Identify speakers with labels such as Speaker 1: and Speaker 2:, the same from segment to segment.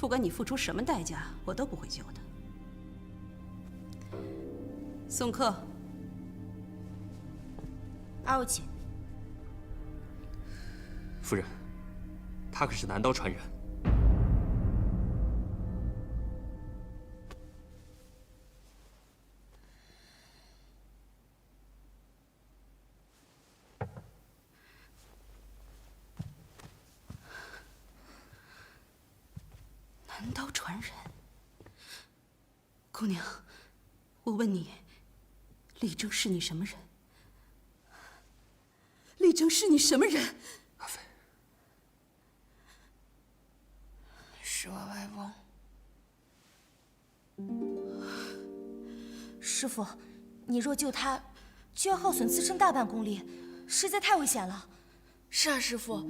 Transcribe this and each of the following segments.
Speaker 1: 不管你付出什么代价，我都不会救的。送客。
Speaker 2: 二位请。
Speaker 3: 夫人，他可是南刀传人。
Speaker 1: 南刀传人。姑娘，我问你，李征是你什么人？李征是你什么人？
Speaker 3: 阿飞，
Speaker 2: 是我外公。师傅，你若救他，就要耗损自身大半功力，实在太危险了。
Speaker 4: 是啊，师傅，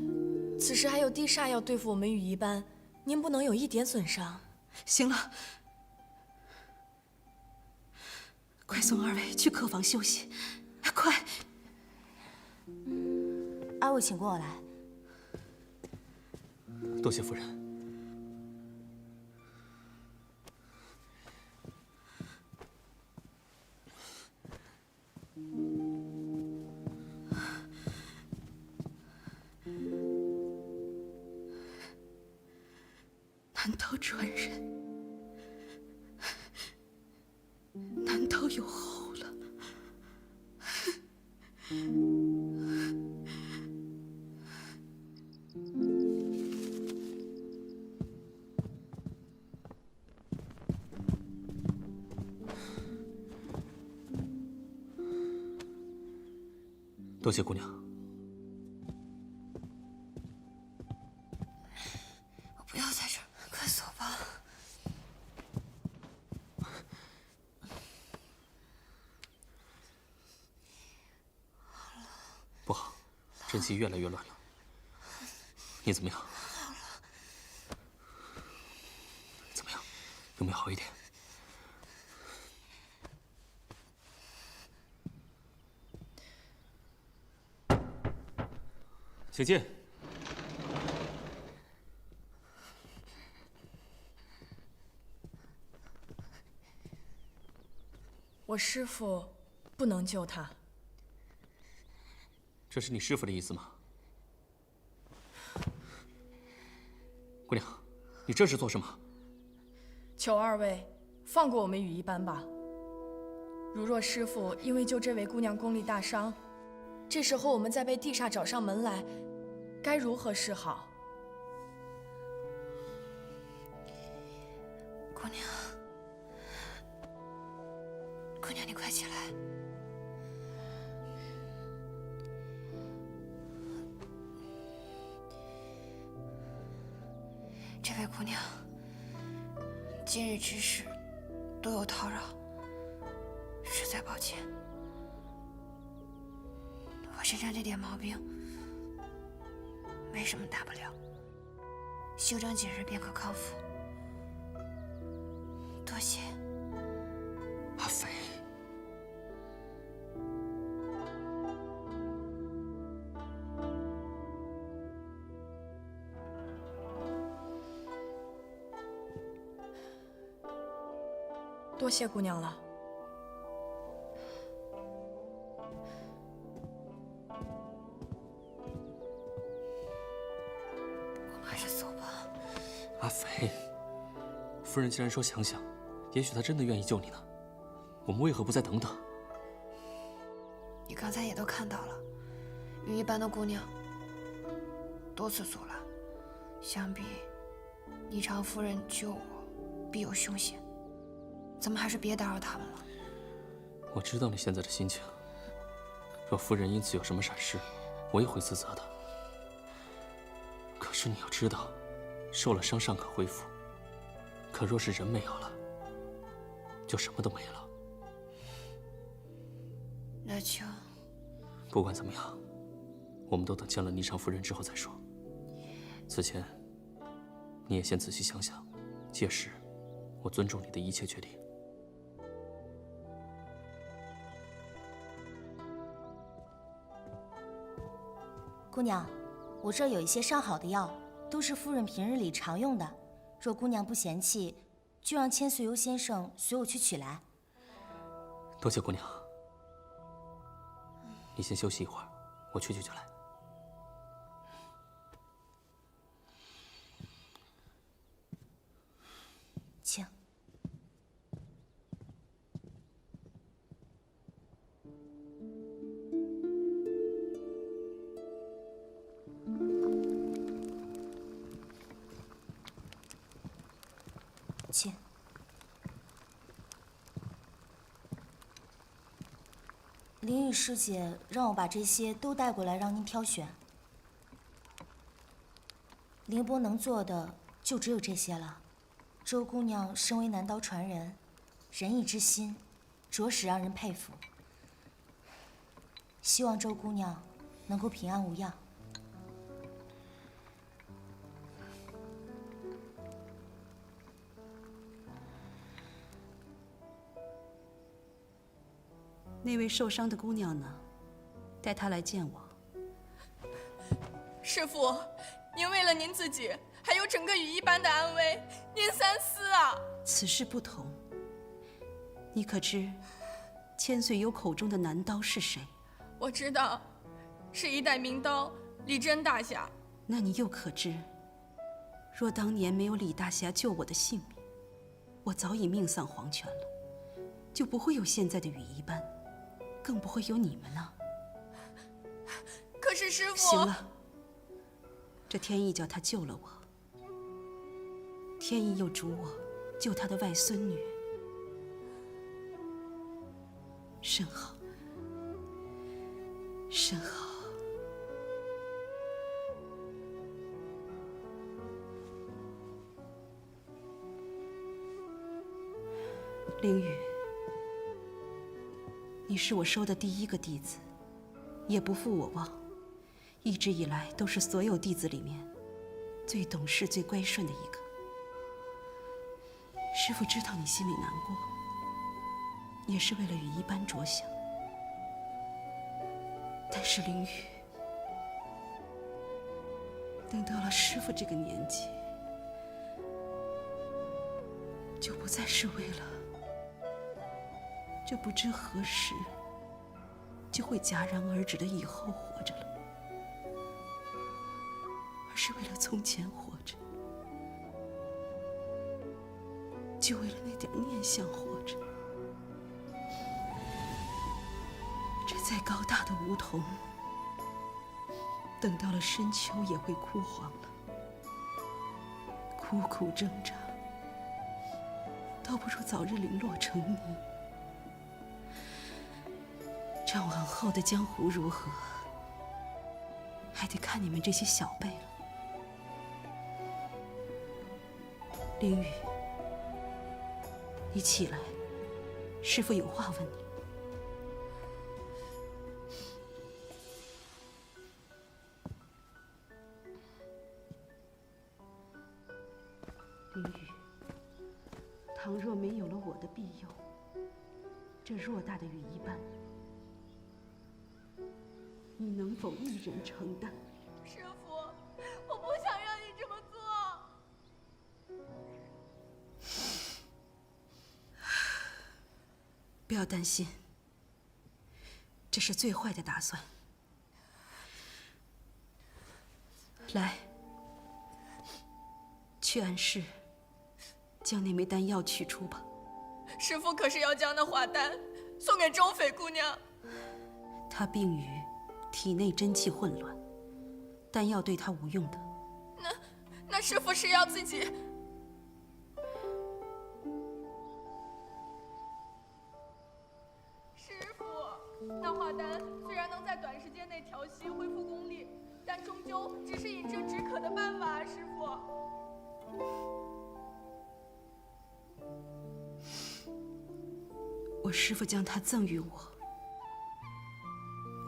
Speaker 4: 此时还有地煞要对付我们羽翼班，您不能有一点损伤。
Speaker 1: 行了，快送二位去客房休息，快！
Speaker 2: 二位请跟我来。
Speaker 3: 多谢夫人。
Speaker 1: 南刀传人，南刀有后了。
Speaker 3: 多谢姑娘。
Speaker 2: 我不要在这儿，快走吧。
Speaker 3: 不好，阵气越来越乱了。你怎么样？怎么样？有没有好一点？请进。
Speaker 4: 我师父不能救他。
Speaker 3: 这是你师父的意思吗？姑娘，你这是做什么？
Speaker 4: 求二位放过我们羽翼班吧。如若师父因为救这位姑娘功力大伤，这时候我们再被地煞找上门来，该如何是好？
Speaker 2: 姑娘，姑娘，你快起来。这位姑娘，今日之事多有叨扰，实在抱歉。我身上这点毛病，没什么大不了，休整几日便可康复。多谢。
Speaker 3: 阿飞，
Speaker 4: 多谢姑娘了。
Speaker 2: 我们还是走吧。
Speaker 3: 阿飞，夫人既然说想想，也许她真的愿意救你呢。我们为何不再等等？
Speaker 2: 你刚才也都看到了，羽翼班的姑娘多次阻拦，想必霓裳夫人救我必有凶险，咱们还是别打扰他们了。
Speaker 3: 我知道你现在的心情，若夫人因此有什么闪失，我也会自责的。可是你要知道，受了伤尚可恢复，可若是人没有了，就什么都没了。
Speaker 2: 那就
Speaker 3: 不管怎么样，我们都等见了霓裳夫人之后再说。此前，你也先仔细想想，届时我尊重你的一切决定。
Speaker 2: 姑娘，我这儿有一些上好的药，都是夫人平日里常用的，
Speaker 5: 若姑娘不嫌弃，就让千岁幽先生随我去取来。
Speaker 3: 多谢姑娘，你先休息一会儿，我去就来。
Speaker 5: 请。请。林雨师姐让我把这些都带过来，让您挑选。凌波能做的就只有这些了。周姑娘身为南刀传人，仁义之心，着实让人佩服。希望周姑娘能够平安无恙。
Speaker 1: 那位受伤的姑娘呢？带她来见我。
Speaker 4: 师父，您为了您自己，还有整个羽翼班的安危，您三思啊！
Speaker 1: 此事不同。你可知千岁幽口中的南刀是谁？
Speaker 4: 我知道，是一代名刀李真大侠。
Speaker 1: 那你又可知，若当年没有李大侠救我的性命，我早已命丧黄泉了，就不会有现在的羽翼班，更不会有你们呢。
Speaker 4: 可是师父……
Speaker 1: 行了，这天意叫他救了我，天意又嘱我救他的外孙女，甚好，甚好。凌雨，你是我收的第一个弟子，也不负我望，一直以来都是所有弟子里面最懂事、最乖顺的一个。师父知道你心里难过，也是为了羽翼班着想。但是凌雨，等到了师父这个年纪，就不再是为了这不知何时就会戛然而止的以后活着了，而是为了从前活着，就为了那点念想活着。这再高大的梧桐，等到了深秋也会枯黄了，苦苦挣扎，倒不如早日零落成泥。这往后的江湖如何，还得看你们这些小辈了。凌雨，你起来，师父有话问你。凌雨，倘若没有了我的庇佑，这偌大的羽翼班，你能否一人承担？
Speaker 4: 师父，我不想让你这么做。
Speaker 1: 不要担心，这是最坏的打算。来，去暗室将那枚丹药取出吧。
Speaker 4: 师父可是要将那华丹送给周翡姑娘？
Speaker 1: 她病于体内真气混乱，丹药对她无用的。
Speaker 4: 那师父是要自己……师父，那华丹虽然能在短时间内调息恢复功力，但终究只是饮鸩止渴的办法啊，师父。
Speaker 1: 我师父将它赠予我，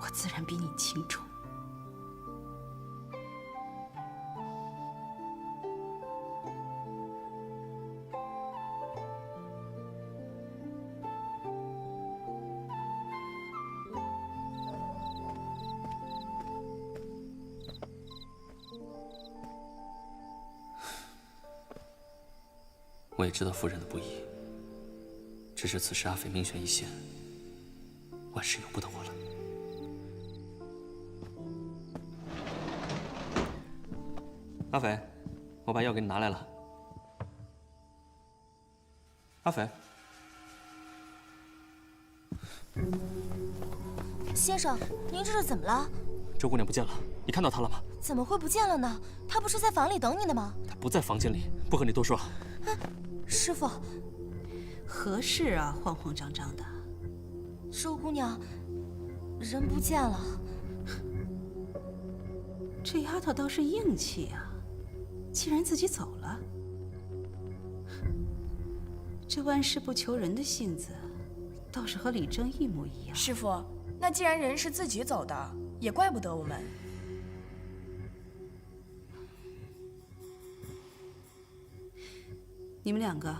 Speaker 1: 我自然比你清楚。
Speaker 3: 我也知道夫人的不易，只是此时阿飞命悬一线，万事由不得我了。阿飞，我把药给你拿来了。阿飞，
Speaker 5: 先生，您这是怎么了？
Speaker 3: 周姑娘不见了，你看到她了吗？
Speaker 5: 怎么会不见了呢？她不是在房里等你的吗？
Speaker 3: 她不在房间里，不和你多说。
Speaker 5: 师傅，
Speaker 1: 何事啊，慌慌张张的？
Speaker 5: 周姑娘人不见了。
Speaker 1: 这丫头倒是硬气啊，竟然自己走了。这万事不求人的性子，倒是和李征一模一样。
Speaker 4: 师傅，那既然人是自己走的，也怪不得我们。
Speaker 1: 你们两个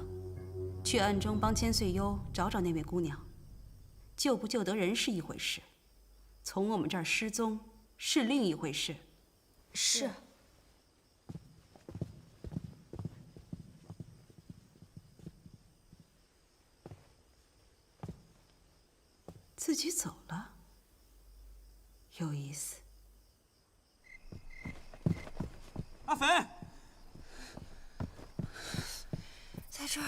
Speaker 1: 去暗中帮千岁幽找找那位姑娘，救不救得人是一回事，从我们这儿失踪是另一回事。
Speaker 5: 是。
Speaker 1: 自己走了，有意思。
Speaker 3: 阿飞，
Speaker 2: 在这儿。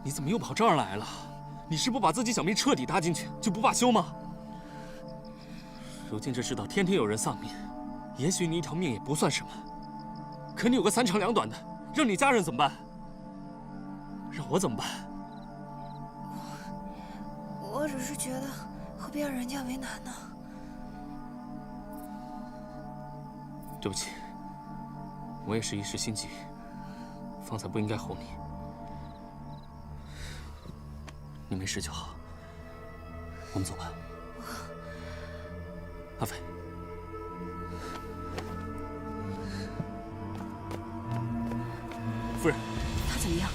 Speaker 3: 你怎么又跑这儿来了？你是不把自己小命彻底搭进去，就不罢休吗？如今这世道天天有人丧命，也许你一条命也不算什么，可你有个3长2短的，让你家人怎么办？让我怎么办？
Speaker 2: 我只是觉得何必让人家为难呢？
Speaker 3: 对不起，我也是一时心急，方才不应该吼你。你没事就好，我们走吧。阿飞，夫人，
Speaker 1: 他怎么样？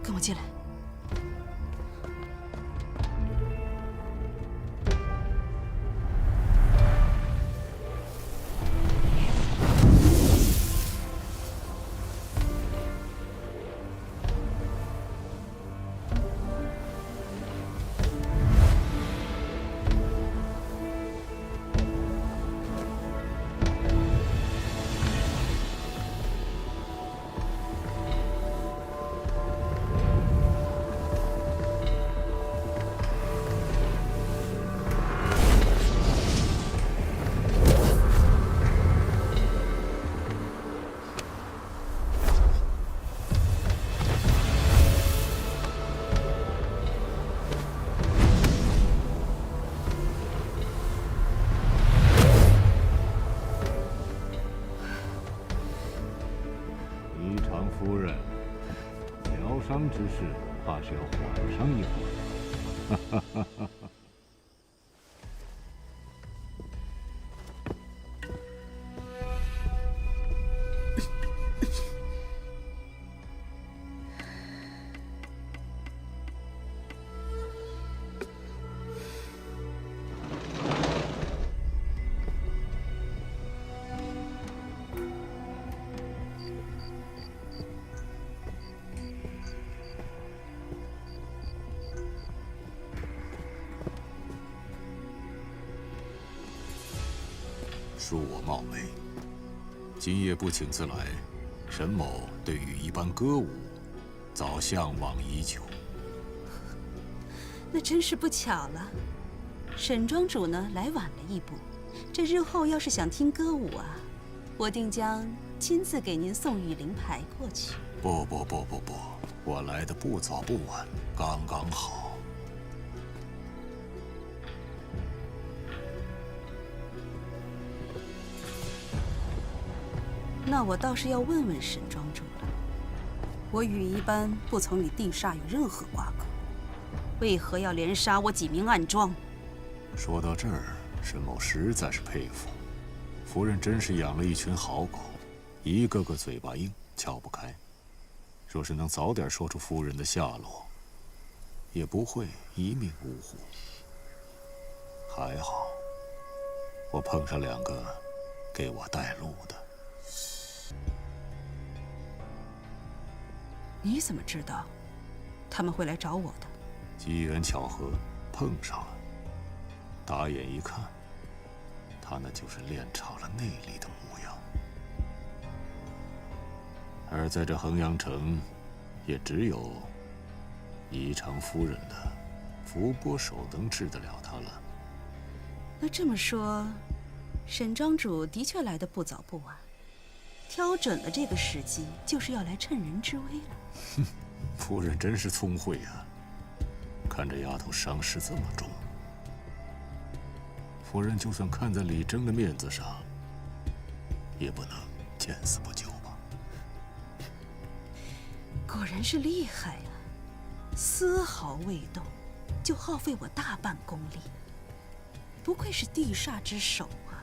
Speaker 1: 跟我进来。
Speaker 6: 夫人，疗伤之事，怕是要缓上一会儿。
Speaker 7: 恕我冒昧，今夜不请自来，沈某对于一般歌舞，早向往已久。
Speaker 1: 那真是不巧了，沈庄主呢来晚了一步。这日后要是想听歌舞啊，我定将亲自给您送玉灵牌过去。
Speaker 7: 不，我来的不早不晚，刚刚好。
Speaker 1: 那我倒是要问问沈庄主了，我与一般不曾与地煞有任何瓜葛，为何要连杀我几名暗桩？
Speaker 7: 说到这儿，沈某实在是佩服，夫人真是养了一群好狗，一个个嘴巴硬，撬不开。若是能早点说出夫人的下落，也不会一命呜呼。还好，我碰上2个给我带路的。
Speaker 1: 你怎么知道他们会来找我的？
Speaker 7: 机缘巧合碰上了，打眼一看，他那就是练场了内力的模样。而在这衡阳城，也只有宜昌夫人的伏波手能治得了他了。
Speaker 1: 那这么说，沈庄主的确来得不早不晚，挑准了这个时机，就是要来趁人之危了。
Speaker 7: 夫人真是聪慧啊！看这丫头伤势这么重，夫人就算看在李征的面子上，也不能见死不救吧？
Speaker 1: 果然是厉害啊，丝毫未动，就耗费我大半功力。不愧是地煞之首啊，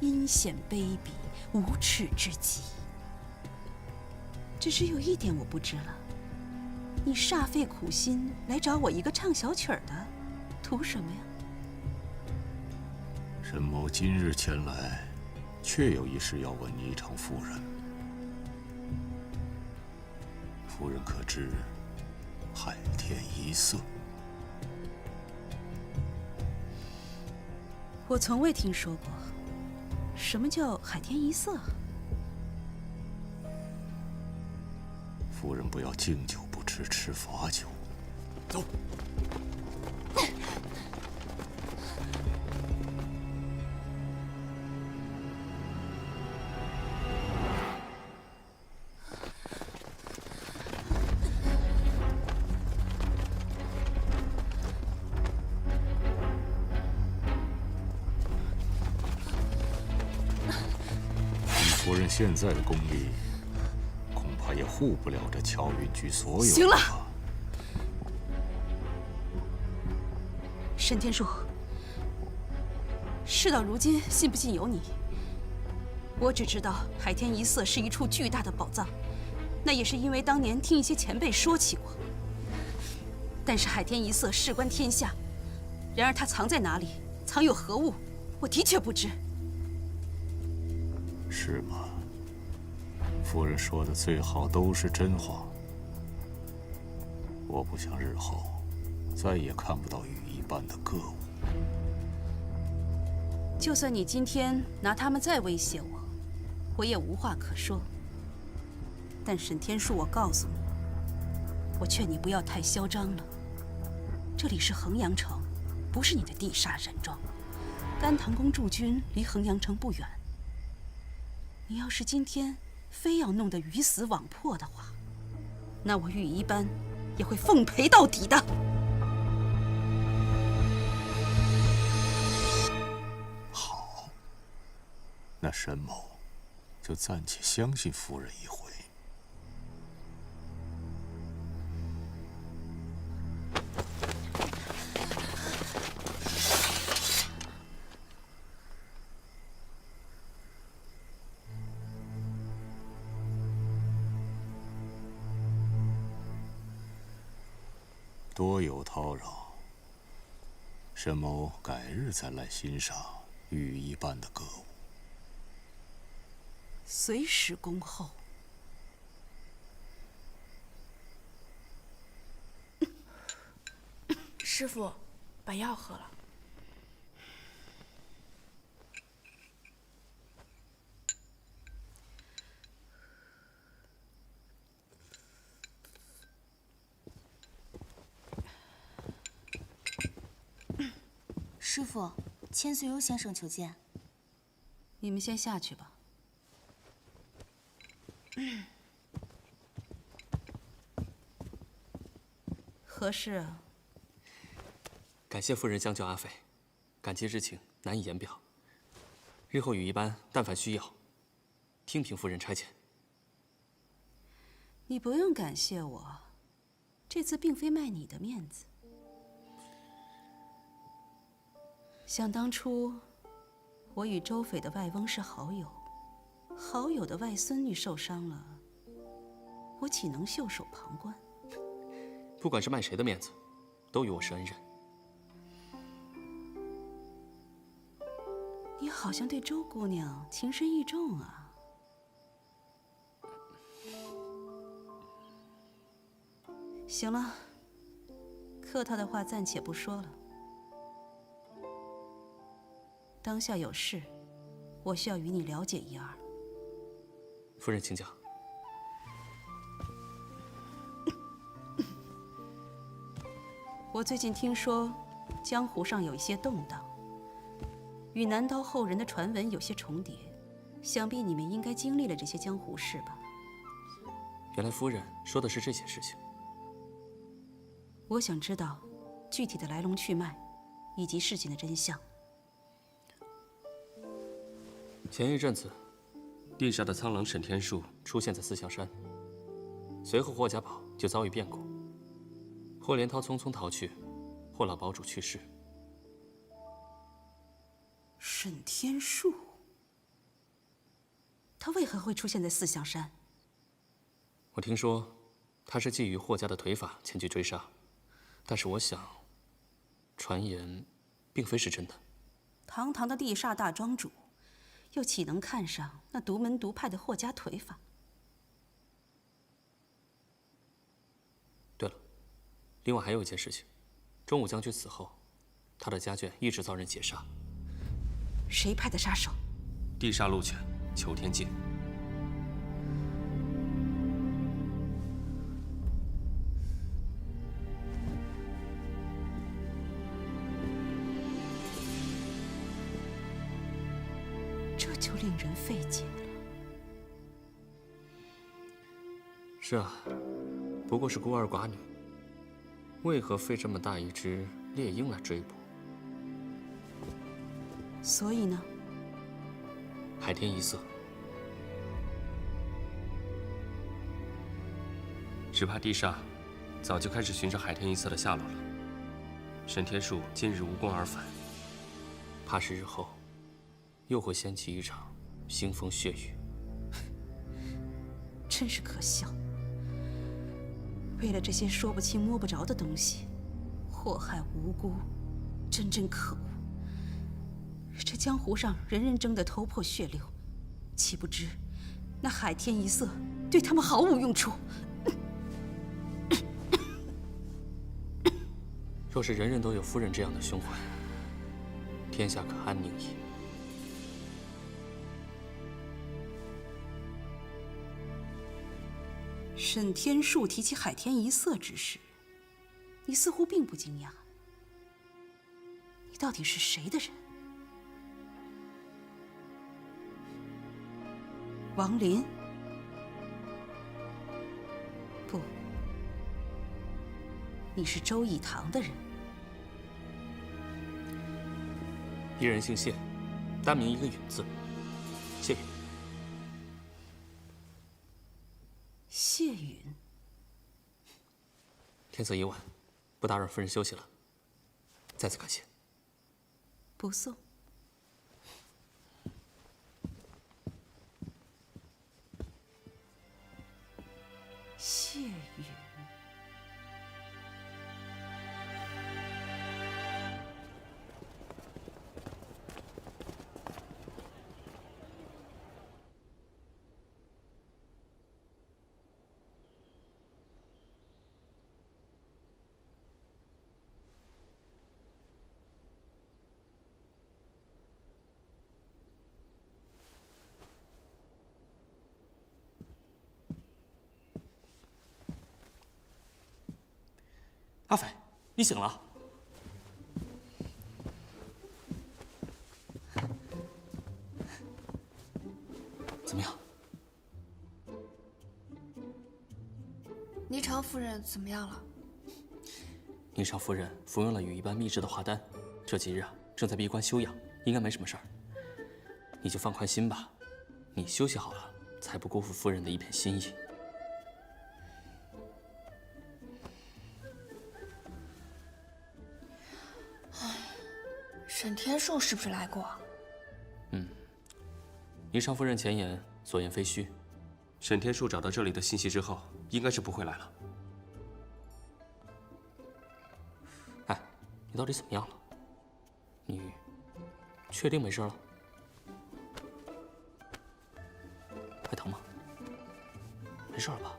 Speaker 1: 阴险卑鄙，无耻至极。只是有一点我不知了，你煞费苦心来找我一个唱小曲儿的，图什么呀？
Speaker 7: 沈某今日前来，确有一事要问宜昌夫人。夫人可知海天一色？
Speaker 1: 我从未听说过，什么叫海天一色？
Speaker 7: 夫人不要敬酒不吃吃罚酒。
Speaker 3: 走。
Speaker 7: 夫人现在的功力，恐怕也护不了这乔云居所有。
Speaker 1: 行了，沈天树，事到如今，信不信由你。我只知道海天一色是一处巨大的宝藏，那也是因为当年听一些前辈说起过。但是海天一色事关天下，然而它藏在哪里，藏有何物，我的确不知。
Speaker 7: 是吗？夫人说的最好都是真话。我不想日后再也看不到羽翼般的歌舞。
Speaker 1: 就算你今天拿他们再威胁我，我也无话可说。但沈天树，我告诉你，我劝你不要太嚣张了。这里是衡阳城，不是你的地煞人庄。甘棠宫驻军离衡阳城不远。你要是今天非要弄得鱼死网破的话，那我羽翼班也会奉陪到底的。
Speaker 7: 好，那沈某就暂且相信夫人一回。多有叨扰，沈某改日再来欣赏羽翼般的歌舞。
Speaker 1: 随时恭候。
Speaker 4: 师傅，把药喝了。
Speaker 5: 师傅，千岁幽先生求见。
Speaker 1: 你们先下去吧。何事啊？
Speaker 3: 感谢夫人相救阿飞，感激之情难以言表。日后羽翼班但凡需要，听凭夫人差遣。
Speaker 1: 你不用感谢我，这次并非卖你的面子。想当初，我与周斐的外翁是好友，好友的外孙女受伤了，我岂能袖手旁观？
Speaker 3: 不管是卖谁的面子，都与我是恩人。
Speaker 1: 你你好像对周姑娘情深意重啊。行了，客套的话暂且不说了。当下有事，我需要与你了解一二。
Speaker 3: 夫人，请讲。
Speaker 1: 我最近听说，江湖上有一些动荡，与南刀后人的传闻有些重叠，想必你们应该经历了这些江湖事吧？
Speaker 3: 原来夫人说的是这些事情。
Speaker 1: 我想知道具体的来龙去脉，以及事情的真相。
Speaker 3: 前一阵子，地下的苍狼沈天树出现在四象山，随后霍家堡就遭遇变故。霍连涛匆匆逃去，霍老堡主去世。
Speaker 1: 沈天树，他为何会出现在四象山？
Speaker 3: 我听说，他是觊觎霍家的腿法前去追杀，但是我想，传言并非是真的。
Speaker 1: 堂堂的地煞大庄主，又岂能看上那独门独派的霍家腿法？
Speaker 3: 对了，另外还有一件事情，钟武将军死后，他的家眷一直遭人劫杀。
Speaker 1: 谁派的杀手？
Speaker 3: 地煞鹿犬裘天剑。
Speaker 1: 这就令人费解了。
Speaker 3: 是啊，不过是孤儿寡女，为何费这么大一只猎鹰来追捕？
Speaker 1: 所以呢？
Speaker 3: 海天一色，只怕地煞早就开始寻找海天一色的下落了。沈天树今日无功而返，怕是日后又会掀起一场腥风血雨。
Speaker 1: 真是可笑！为了这些说不清摸不着的东西，祸害无辜，真可恶！这江湖上人人争得头破血流，岂不知那海天一色对他们毫无用处。
Speaker 3: 若是人人都有夫人这样的胸怀，天下可安宁矣。
Speaker 1: 沈天树提起海天一色之事，你似乎并不惊讶。你到底是谁的人？王林？不，你是周义堂的人。
Speaker 3: 一人姓谢，单名一个允字，谢允。
Speaker 1: 谢允。
Speaker 3: 天色已晚，不打扰夫人休息了。再次感谢。
Speaker 1: 不送。谢允。
Speaker 3: 阿斐，你醒了。怎么样？
Speaker 2: 霓裳夫人怎么样了？
Speaker 3: 霓裳夫人服用了羽一般秘制的化丹，这几日正在闭关休养，应该没什么事儿。你就放宽心吧，你休息好了，才不辜负夫人的一片心意。
Speaker 2: 沈天树是不是来过？
Speaker 3: 霓裳夫人前言所言非虚，沈天树找到这里的信息之后，应该是不会来了。哎，你到底怎么样了？你确定没事了？没事吧？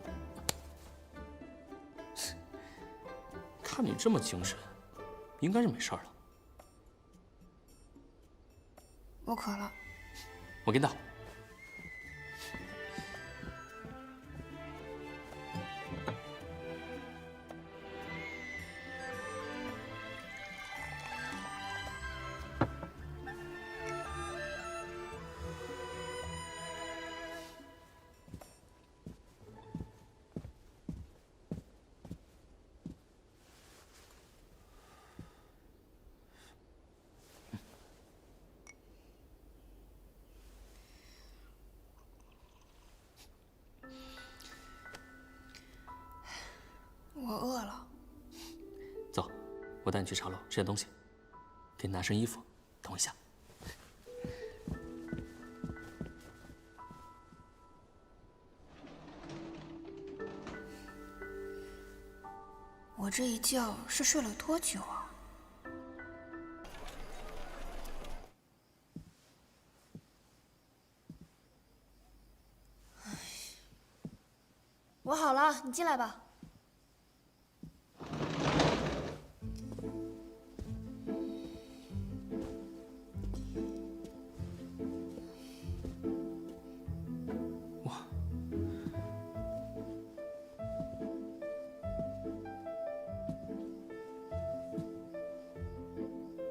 Speaker 3: 看你这么精神，应该是没事了。
Speaker 2: 我渴了。
Speaker 3: 我给你倒。
Speaker 2: 我饿了。
Speaker 3: 走，我带你去茶楼吃点东西，给你拿身衣服。等我一下。
Speaker 2: 我这一觉是睡了多久啊？我好了，你进来吧。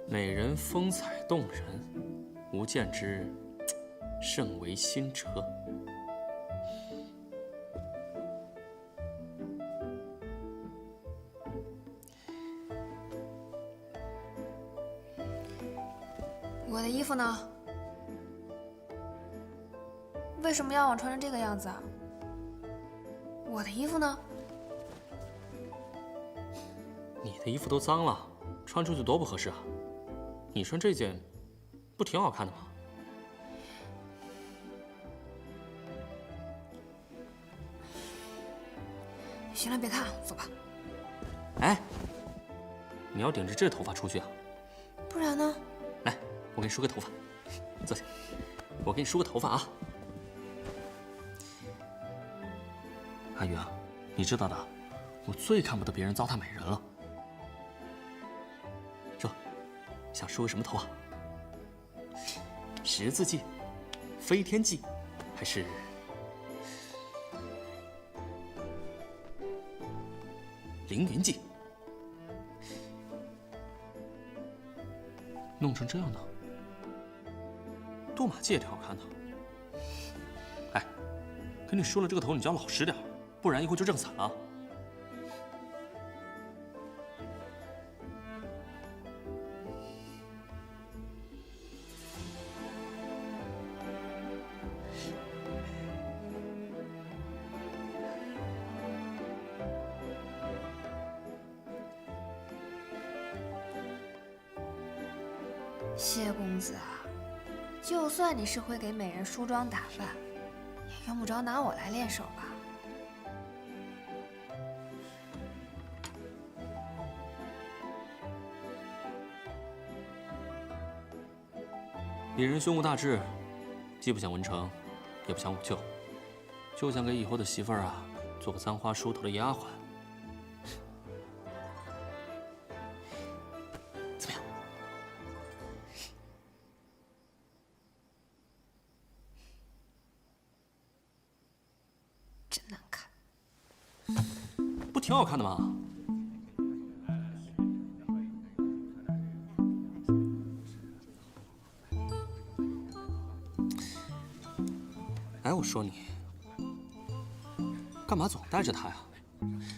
Speaker 3: 美人风采动人，吾见之，甚为心折。
Speaker 2: 我的衣服呢？为什么要我穿成这个样子啊？我的衣服呢？
Speaker 3: 你的衣服都脏了，穿出去多不合适啊！你穿这件，不挺好看的吗？
Speaker 2: 行了，别看了，走吧。
Speaker 3: 哎，你要顶着这头发出去啊？
Speaker 2: 不然呢？
Speaker 3: 来，我给你梳个头发，坐下。我给你梳个头发啊。阿玉啊，你知道的，我最看不得别人糟蹋美人了。说，想梳个什么头啊？十字髻、飞天髻，还是凌云髻？弄成这样的，堕马髻也挺好看的。哎，给你梳了这个头，你就要老实点，不然一会儿就震散了。
Speaker 2: 谢公子啊，就算你是会给美人梳妆打扮，也用不着拿我来练手吧？
Speaker 3: 鄙人胸无大志，既不想文成，也不想忤就，就想给以后的媳妇儿啊做个簪花梳头的丫鬟。怎么样？
Speaker 2: 真难看。
Speaker 3: 不挺好看的吗？哎，我说你，干嘛总带着它呀？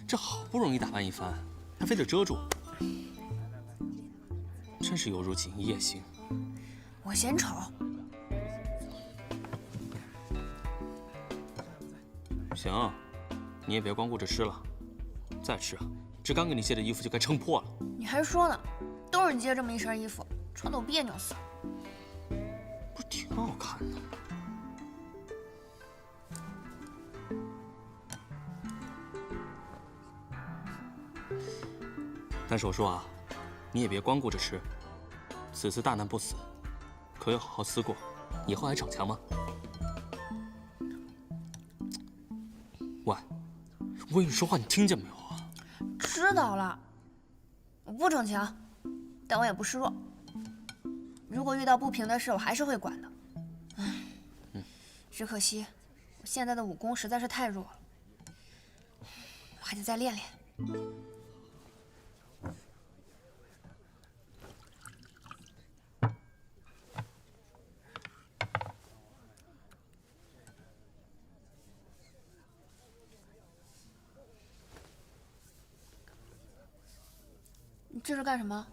Speaker 3: 这好不容易打扮一番，还非得遮住，真是犹如锦衣夜行。
Speaker 2: 我嫌丑。
Speaker 3: 行，你也别光顾着吃了，再吃啊，这刚给你卸的衣服就该撑破了。
Speaker 2: 你还说呢，都是你接这么一身衣服，穿得我别扭死了。
Speaker 3: 不是挺好看的？但是我说啊，你也别光顾着吃，此次大难不死，可要好好思过，以后还逞强吗？喂，我跟你说话，你听见没有啊？
Speaker 2: 知道了，我不逞强，但我也不示弱。如果遇到不平的事，我还是会管的。唉，只可惜我现在的武功实在是太弱了，我还得再练练。你这是干什么？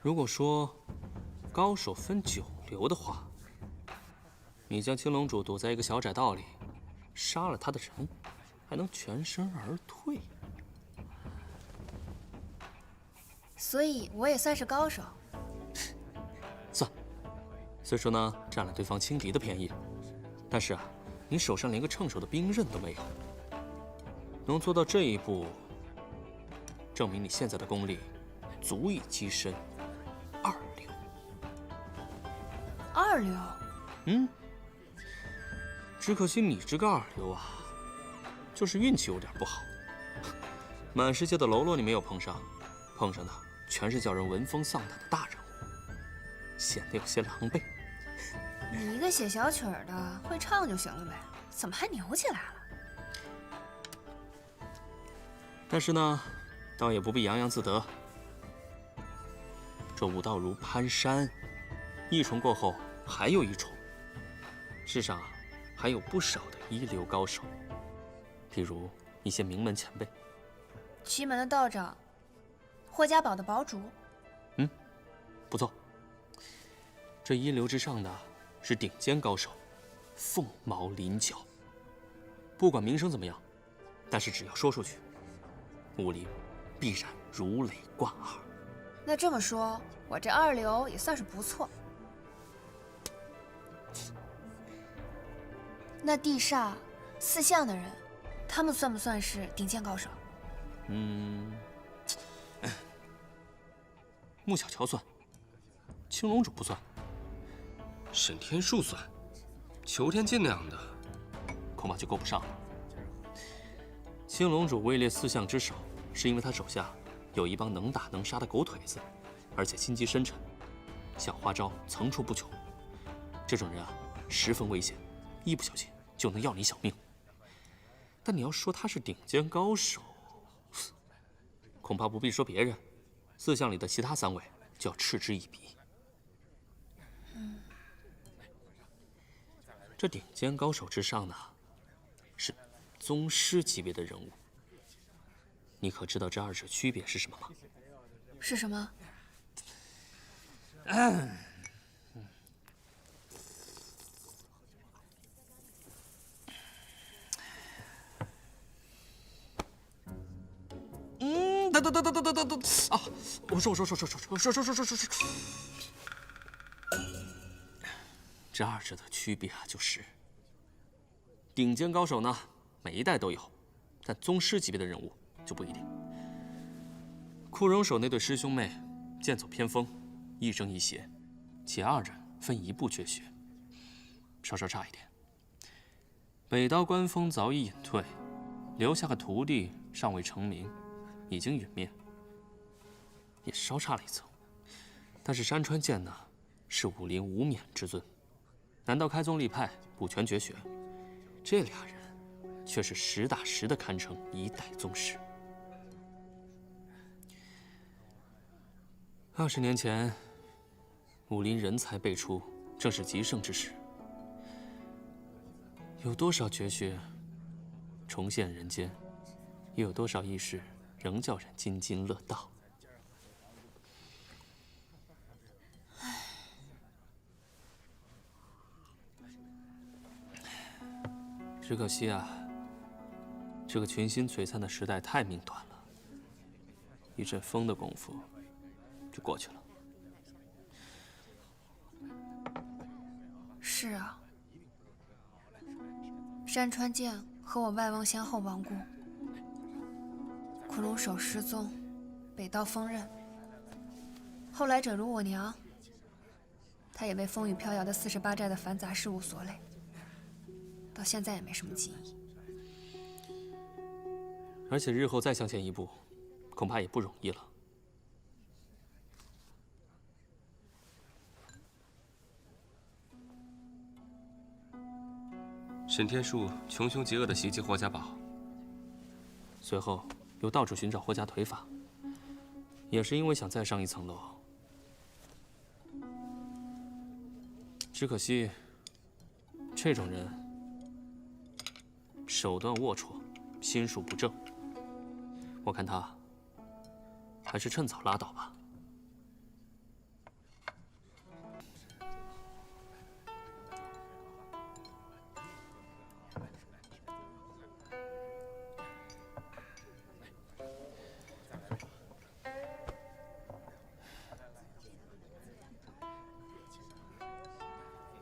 Speaker 3: 如果说高手分9流的话，你将青龙主堵在一个小窄道里，杀了他的人，还能全身而退。
Speaker 2: 所以我也算是高手。
Speaker 3: 算。虽说呢，占了对方轻敌的便宜，但是啊，你手上连个趁手的兵刃都没有。能做到这一步，证明你现在的功力足以跻身2流。
Speaker 2: 2流？
Speaker 3: 只可惜你这个2流啊，就是运气有点不好。满世界的喽啰你没有碰上，碰上的全是叫人闻风丧胆的大人物，显得有些狼狈。
Speaker 2: 你一个写小曲儿的，会唱就行了呗，怎么还牛起来了？
Speaker 3: 但是呢，倒也不必洋洋自得。这武道如攀山，一重过后还有一重。世上还有不少的1流高手，例如一些名门前辈。
Speaker 2: 祁门的道长，霍家堡的堡主。
Speaker 3: 不错。这1流之上的是顶尖高手，凤毛麟角。不管名声怎么样，但是只要说出去，武林必然如雷贯耳。
Speaker 2: 那这么说，我这2流也算是不错。那地煞、四象的人，他们算不算是顶尖高手？
Speaker 3: 穆小乔算，青龙主不算，沈天树算，裘天剑那样的恐怕就够不上了。青龙主位列4象之首，是因为他手下有一帮能打能杀的狗腿子，而且心机深沉，小花招层出不穷。这种人啊，十分危险，一不小心就能要你小命。但你要说他是顶尖高手，恐怕不必说别人，4象里的其他3位就要嗤之以鼻。这顶尖高手之上呢，是宗师级别的人物。你可知道这2者区别是什么吗？
Speaker 2: 是什么？
Speaker 3: 等啊！我说，这2者的区别啊，就是顶尖高手呢，每一代都有，但宗师级别的人物就不一定。枯荣守那对师兄妹，剑走偏锋，亦正亦邪，其2人分1部绝学，稍稍差一点。北刀关风早已隐退，留下个徒弟尚未成名，已经陨灭，也稍差了一层。但是山川剑呢，是武林无冕之尊，难道开宗立派，补全绝学？这俩人却是实打实的堪称一代宗师。20年前，武林人才辈出，正是极盛之时。有多少绝学重现人间，又有多少义士仍叫人津津乐道？只可惜啊，这个群星璀璨的时代太命短了，一阵风的功夫就过去了。
Speaker 2: 是啊，山川剑和我外王先后亡故，枯荣守失踪，北刀锋刃。后来者如我娘，她也被风雨飘摇的48寨的繁杂事务所累。到现在也没什么记忆。
Speaker 3: 而且日后再向前一步，恐怕也不容易了。
Speaker 8: 沈天树穷凶极恶地袭击霍家堡，
Speaker 3: 随后又到处寻找霍家腿法，也是因为想再上一层楼。只可惜，这种人手段龌龊，心术不正。我看他还是趁早拉倒吧。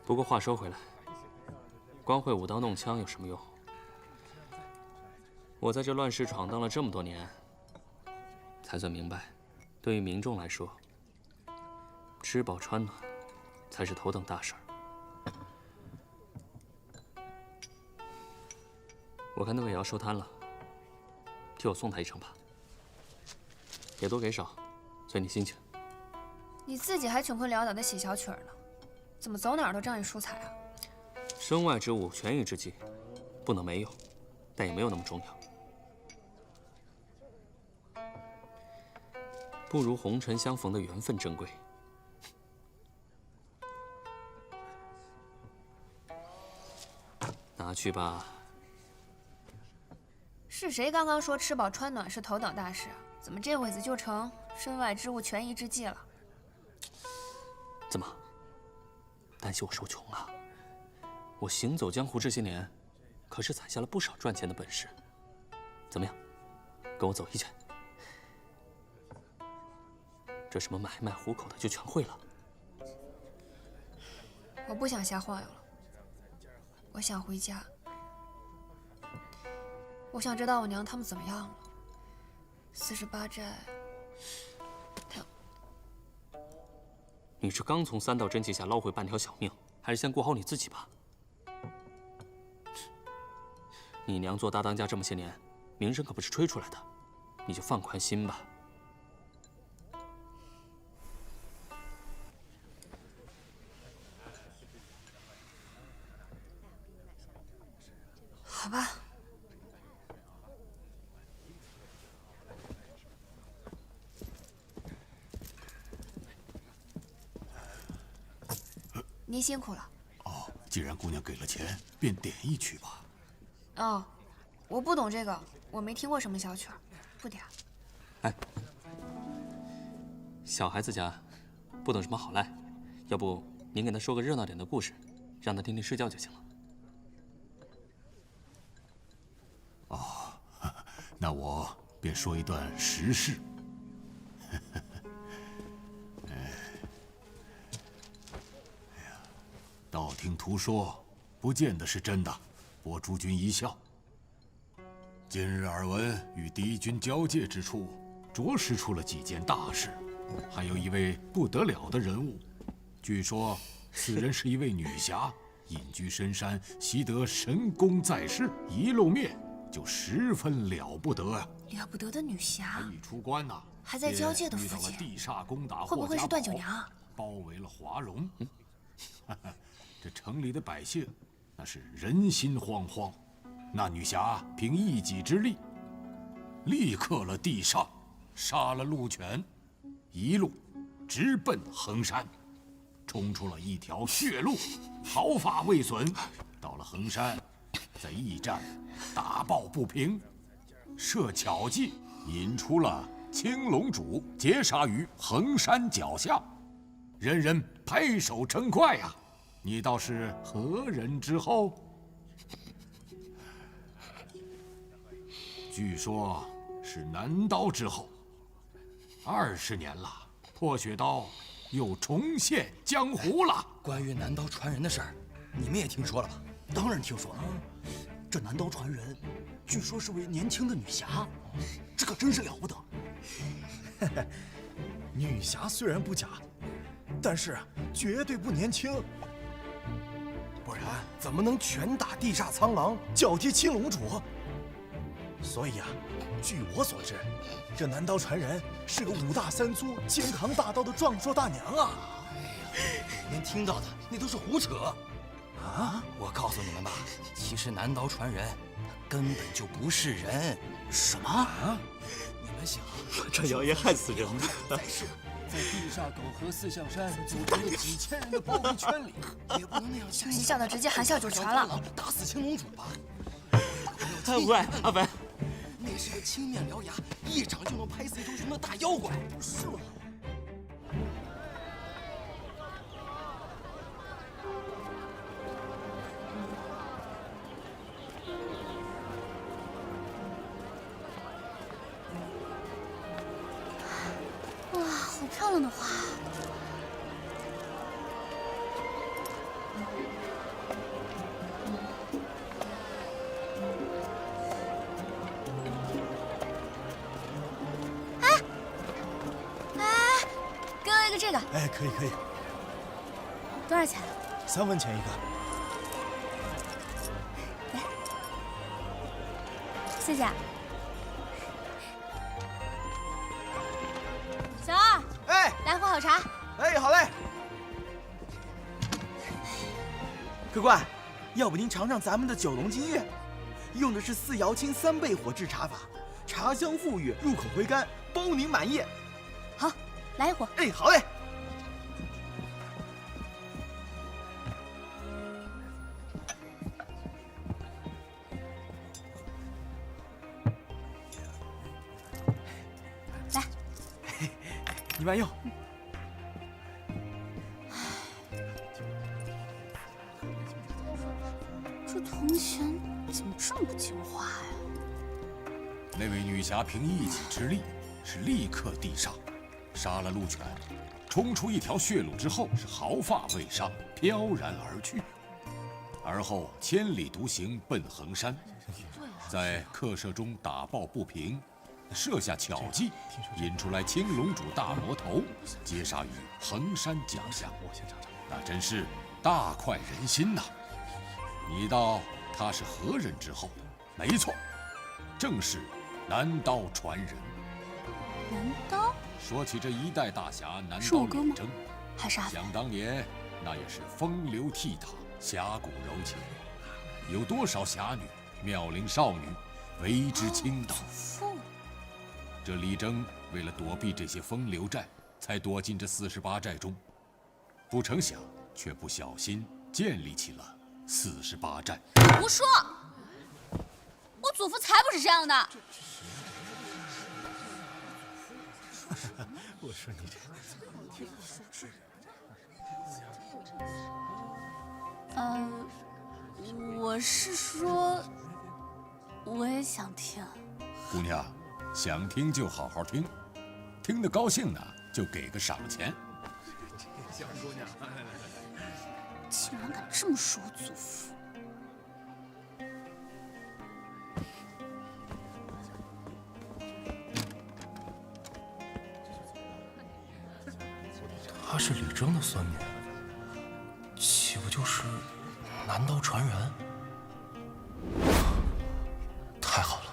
Speaker 3: 不过话说回来，光会舞刀弄枪有什么用？我在这乱世闯荡了这么多年，才算明白，对于民众来说，吃饱穿暖才是头等大事儿。我看那个也要收摊了，替我送他一程吧，给多给少，随你心情。
Speaker 2: 你自己还穷困潦倒的写小曲儿呢，怎么走哪儿都仗义疏财啊？
Speaker 3: 身外之物，权宜之计，不能没有，但也没有那么重要。不如红尘相逢的缘分珍贵。拿去吧。
Speaker 2: 是谁刚刚说吃饱穿暖是头等大事啊？怎么这会子就成身外之物权宜之计了？
Speaker 3: 怎么？担心我受穷啊？我行走江湖这些年，可是攒下了不少赚钱的本事。怎么样，跟我走一圈？这什么买卖糊口的就全会了。
Speaker 2: 我不想瞎晃悠了，我想回家。我想知道我娘他们怎么样了。48寨，
Speaker 3: 你是刚从3道真气下捞回半条小命，还是先顾好你自己吧？你娘做大当家这么些年，名声可不是吹出来的，你就放宽心吧。
Speaker 2: 好吧。您辛苦了。
Speaker 7: 哦，既然姑娘给了钱，便点一曲吧。
Speaker 2: 哦，我不懂这个，我没听过什么小曲儿，不点。
Speaker 3: 哎，小孩子家不懂什么好赖，要不您给他说个热闹点的故事，让他听听睡觉就行了。
Speaker 7: 哦，那我便说一段实事。道听途说，不见得是真的。博诸君一笑。今日耳闻与敌军交界之处，着实出了几件大事，还有一位不得了的人物。据说此人是一位女侠，隐居深山，习得神功在世，一露面就十分了不得啊！
Speaker 2: 了不得的女侠，
Speaker 7: 一出关呐，
Speaker 2: 还在交界的附近，
Speaker 7: 地煞攻打
Speaker 2: 会不会是段九娘啊？
Speaker 7: 包围了华容。这城里的百姓那是人心惶惶。那女侠凭一己之力，力克了地煞，杀了鹿犬，一路直奔衡山，冲出了一条血路，毫发未损。到了衡山，在驿站打抱不平，设巧计引出了青龙主，截杀于衡山脚下，人人拍手称快呀！你倒是何人之后？据说是南刀之后。20年了，破血刀又重现江湖了。
Speaker 9: 关于南刀传人的事儿，你们也听说了吧？当然听说了。这南刀传人，据说是位年轻的女侠，这可真是了不得。女侠虽然不假，但是绝对不年轻。不然怎么能拳打地煞苍狼，脚踢青龙主？所以啊，据我所知，这南刀传人是个5大3粗、肩扛大刀的壮硕大娘啊！哎呀，您听到的那都是胡扯啊！我告诉你们吧，其实南刀传人他根本就不是人。什么？啊？你们想，
Speaker 3: 这谣言害死人了！
Speaker 9: 在世，在地煞狗和四象山组成了几千人的包围圈里，也不能那样
Speaker 2: 你小的直接含笑九泉了，
Speaker 9: 打死青龙主吧！
Speaker 3: 喂，阿凡，
Speaker 9: 那是个青面獠牙，一掌就能拍死一头熊的大妖怪。是吗？
Speaker 5: 哇，好漂亮的花！
Speaker 2: 给我一个这个。
Speaker 9: 哎，可以可以。
Speaker 5: 多少钱
Speaker 9: ？3文钱一个。
Speaker 5: 来，谢谢。小二，
Speaker 9: 哎，
Speaker 5: 来壶好茶。
Speaker 9: 哎，好嘞。客官，要不您尝尝咱们的九龙金月，用的是4瑶青3倍火制茶法，茶香馥郁，入口回甘，包您满意。
Speaker 5: 好，来一壶。
Speaker 9: 哎，好嘞。
Speaker 5: 来，
Speaker 9: 你慢用。
Speaker 5: 这童贤怎么这么不听话呀？
Speaker 7: 那位女侠凭一己之力，是立刻地煞，杀了陆犬，冲出一条血路之后，是毫发未伤，飘然而去。而后千里独行奔衡山，在客舍中打抱不平，设下巧计，引出来青龙主大魔头，接杀于衡山脚下。那真是大快人心呐！你道他是何人之后？没错，正是南刀传人。
Speaker 5: 南刀？
Speaker 7: 说起这一代大侠南
Speaker 5: 是我哥吗？
Speaker 7: 刀远征，
Speaker 5: 还是阿凡？
Speaker 7: 想当年，那也是风流倜傥，侠骨柔情，有多少侠女、妙龄少女为之倾倒。这李征为了躲避这些风流债，才躲进这48寨中，不成想却不小心建立起了48寨。
Speaker 5: 胡说！我祖父才不是这样的。
Speaker 9: 我说你
Speaker 5: 这……我是说，我也想听。
Speaker 7: 姑娘，想听就好好听，听得高兴呢就给个赏钱。
Speaker 9: 小姑娘，
Speaker 5: 竟然敢这么说我祖父！
Speaker 9: 他是李征的孙女，岂不就是南刀传人？太好了！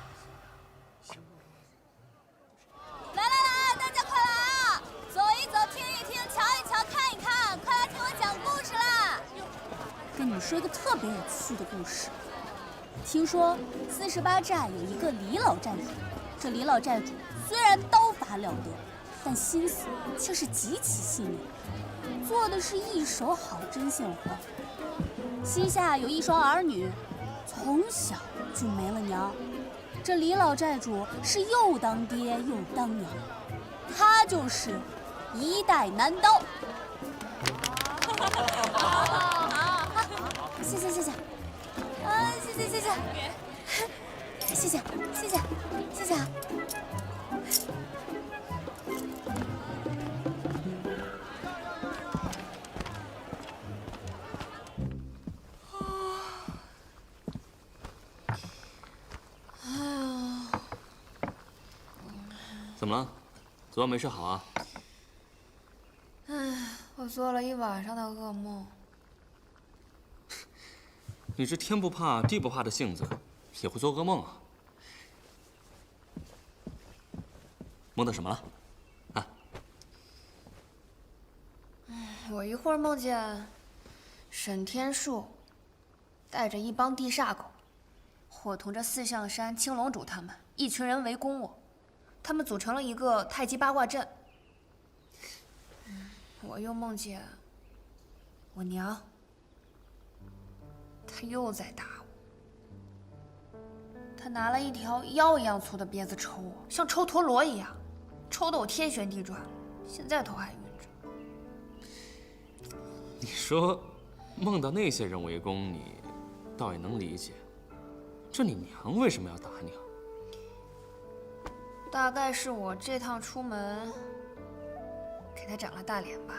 Speaker 5: 来来来，大家快来啊！走一走，听一听，瞧一瞧，看一看，快来听我讲故事啦！跟你们说一个特别有趣的故事。听说48寨有一个李老寨主，这李老寨主虽然刀法了得，但心思却是极其细腻，做的是一手好针线活。膝下有一双儿女，从小就没了娘。这李老寨主是又当爹又当娘，他就是一代南刀。谢谢谢谢，啊谢谢谢谢，谢谢谢谢谢谢啊。
Speaker 3: 怎么了？昨晚没睡好啊？
Speaker 2: 我做了一晚上的噩梦。
Speaker 3: 你这天不怕地不怕的性子，也会做噩梦啊？梦到什么了？啊？
Speaker 2: 我一会儿梦见沈天树带着一帮地煞狗，伙同着四象山青龙主他们一群人围攻我，他们组成了一个太极八卦阵。我又梦见我娘，她又在打我。她拿了一条腰一样粗的鞭子抽我，像抽陀螺一样，抽得我天旋地转，现在头还晕着。
Speaker 3: 你说梦到那些人围攻你，倒也能理解。这你娘为什么要打你啊？
Speaker 2: 大概是我这趟出门给她长了大脸吧。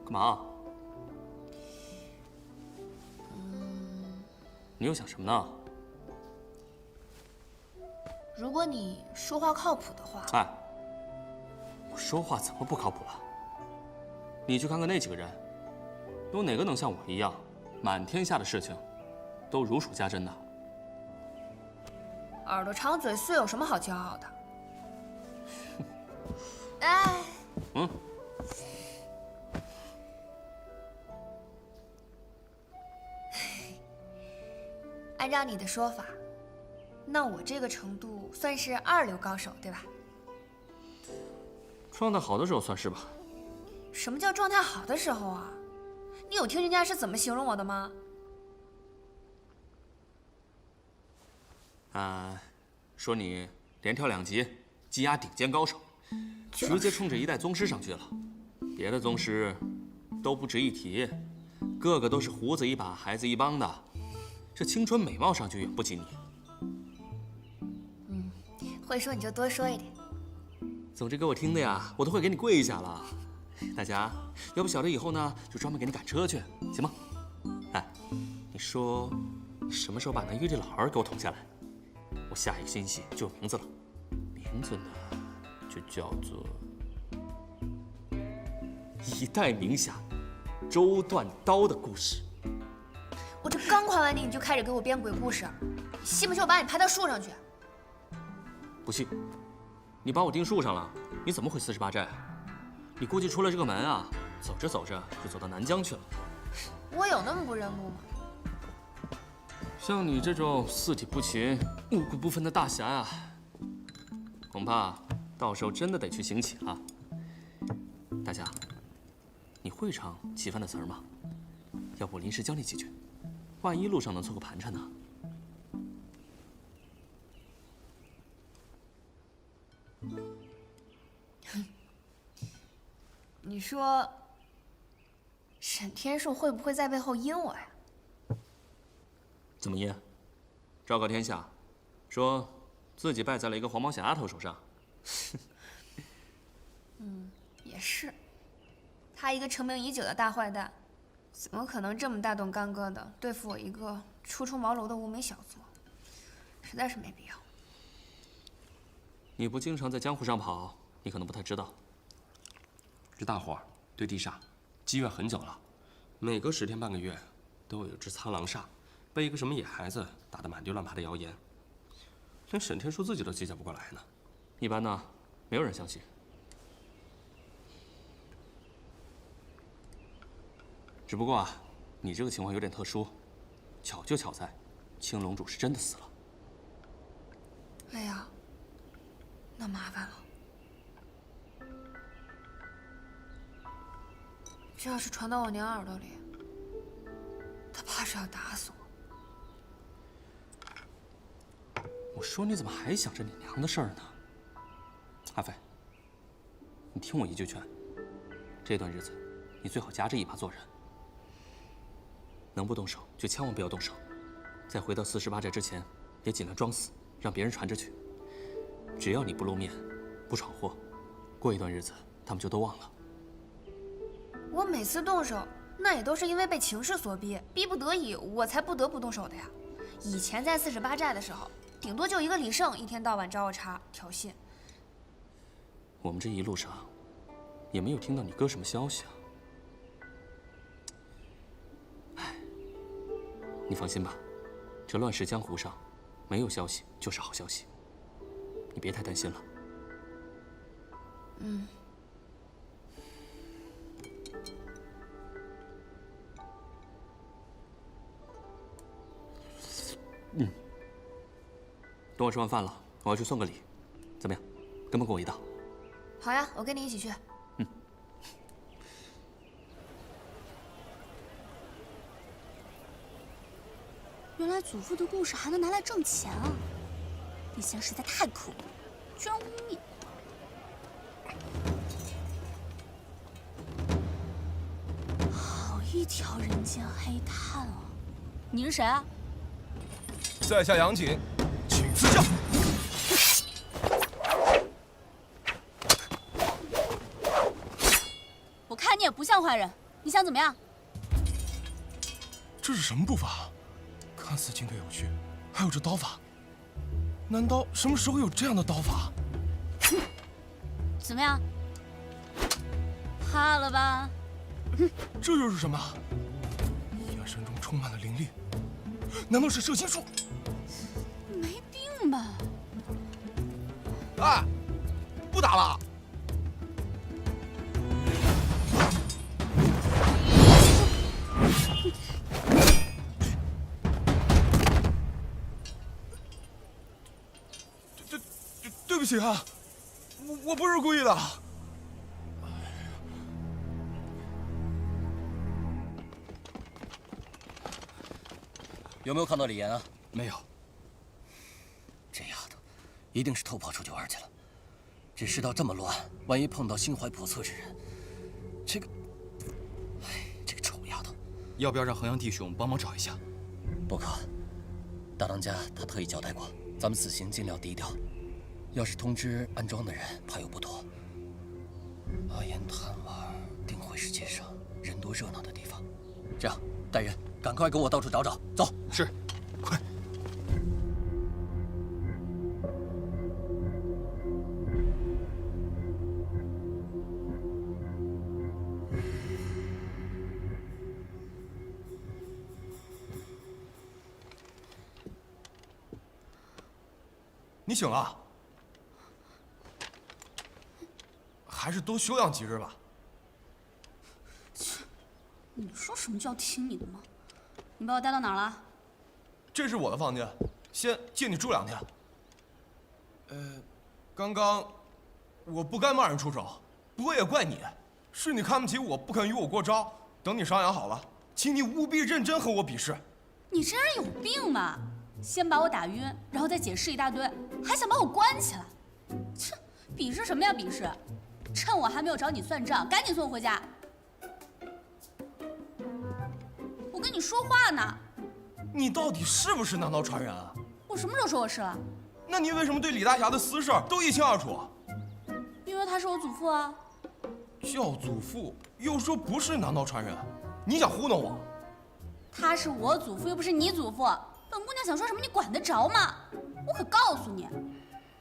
Speaker 3: 干嘛？你又想什么呢？
Speaker 2: 如果你说话靠谱的话，
Speaker 3: 哎，我说话怎么不靠谱了？你去看看那几个人，有哪个能像我一样，满天下的事情都如数家珍的？
Speaker 2: 耳朵长嘴碎有什么好骄傲的？哎，按照你的说法，那我这个程度算是2流高手，对吧？
Speaker 3: 状态好的时候算是吧。
Speaker 2: 什么叫状态好的时候啊？你有听人家是怎么形容我的吗？
Speaker 3: 说你连跳2级，击压顶尖高手，直接冲着1代宗师上去了。别的宗师都不值一提，个个都是胡子一把孩子一帮的，这青春美貌上就远不及你。
Speaker 2: 会说你就多说一点。
Speaker 3: 总之给我听的呀，我都会给你跪下了。大家要不晓得以后呢，就专门给你赶车去，行吗？哎，你说你什么时候把那玉帝老儿给我捅下来？我下一个星期就有名字了，名字呢就叫做1代名侠周断刀的故事。
Speaker 2: 我这刚夸完你，你就开始给我编鬼故事，信不信我把你抬到树上去？
Speaker 3: 不信，你把我钉树上了，你怎么回48寨啊？你估计出了这个门啊，走着走着就走到南疆去了。
Speaker 2: 我有那么不认路吗？
Speaker 3: 像你这种四体不勤、五谷不分的大侠呀，恐怕到时候真的得去行乞了。大侠，你会唱齐帆的词儿吗？要不我临时教你几句，万一路上能凑个盘缠呢？
Speaker 2: 你说沈天树会不会在背后阴我呀？
Speaker 3: 怎么阴？昭告天下，说自己败在了一个黄毛小丫头手上。
Speaker 2: 也是，他一个成名已久的大坏蛋，怎么可能这么大动干戈的对付我一个初出茅庐的无名小卒？实在是没必要。
Speaker 3: 你不经常在江湖上跑，你可能不太知道。
Speaker 8: 这大伙儿对地煞积怨很久了，每隔10天半个月都有只苍狼煞被一个什么野孩子打得满地乱爬的谣言，连沈天树自己都记载不过来呢。
Speaker 3: 一般呢，没有人相信。只不过啊，你这个情况有点特殊，巧就巧在，青龙主是真的死了。
Speaker 2: 哎呀，那麻烦了。这要是传到我娘耳朵里，她怕是要打死我。
Speaker 3: 我说你怎么还想着你娘的事儿呢？阿飞，你听我一句劝，这段日子你最好夹着尾巴做人，能不动手就千万不要动手。在回到48寨之前，也尽量装死，让别人传着去。只要你不露面，不闯祸，过一段日子他们就都忘了。
Speaker 2: 我每次动手，那也都是因为被情势所逼，逼不得已，我才不得不动手的呀。以前在48寨的时候，顶多就一个李胜，一天到晚找我茬挑衅。
Speaker 3: 我们这一路上，也没有听到你哥什么消息啊。你放心吧，这乱世江湖上，没有消息就是好消息。你别太担心了。
Speaker 2: 嗯。
Speaker 3: 等我吃完饭了，我要去送个礼，怎么样？跟不跟我一道？
Speaker 2: 好呀，我跟你一起去。
Speaker 5: 原来祖父的故事还能拿来挣钱啊！那些人实在太可恶了，居然污蔑。好一条人间黑炭啊！你是谁啊？
Speaker 9: 在下杨景，请赐教。
Speaker 5: 我看你也不像坏人，你想怎么样？
Speaker 9: 这是什么步伐？看似进退有序，还有这刀法。难道什么时候有这样的刀法？
Speaker 5: 怎么样？怕了吧？
Speaker 9: 这又是什么？眼神中充满了凌厉，难道是摄心术？
Speaker 5: 没病吧？
Speaker 9: 哎，不打了。对不起啊，我不是故意的。
Speaker 10: 有没有看到李岩啊？
Speaker 3: 没有。
Speaker 10: 这丫头，一定是偷跑出去玩去了。这世道这么乱，万一碰到心怀叵测之人，这个……哎，这个丑丫头！
Speaker 11: 要不要让衡阳弟兄帮忙找一下？
Speaker 10: 不可，大当家他特意交代过，咱们此行尽量低调。要是通知安庄的人，怕有不妥。阿岩贪玩定会是街上人多热闹的地方。这样，带人赶快给我到处找找，走。
Speaker 11: 是，
Speaker 9: 快。你醒了？还是多休养几日吧。
Speaker 5: 你说什么就要听你的吗？你把我带到哪儿了？
Speaker 9: 这是我的房间，先借你住2天。刚刚我不该骂人出手，不过也怪你，是你看不起我，不肯与我过招。等你伤养好了，请你务必认真和我比试。
Speaker 5: 你这人有病吧？先把我打晕，然后再解释一大堆，还想把我关起来？切，比试什么呀比试？趁我还没有找你算账，赶紧送我回家。我跟你说话呢。
Speaker 9: 你到底是不是南道传人啊？
Speaker 5: 我什么时候说我是了？
Speaker 9: 那你为什么对李大侠的私事都一清二楚？
Speaker 5: 因为他是我祖父啊。
Speaker 9: 叫祖父，又说不是南道传人，你想糊弄我？
Speaker 5: 他是我祖父，又不是你祖父。本姑娘想说什么，你管得着吗？我可告诉你，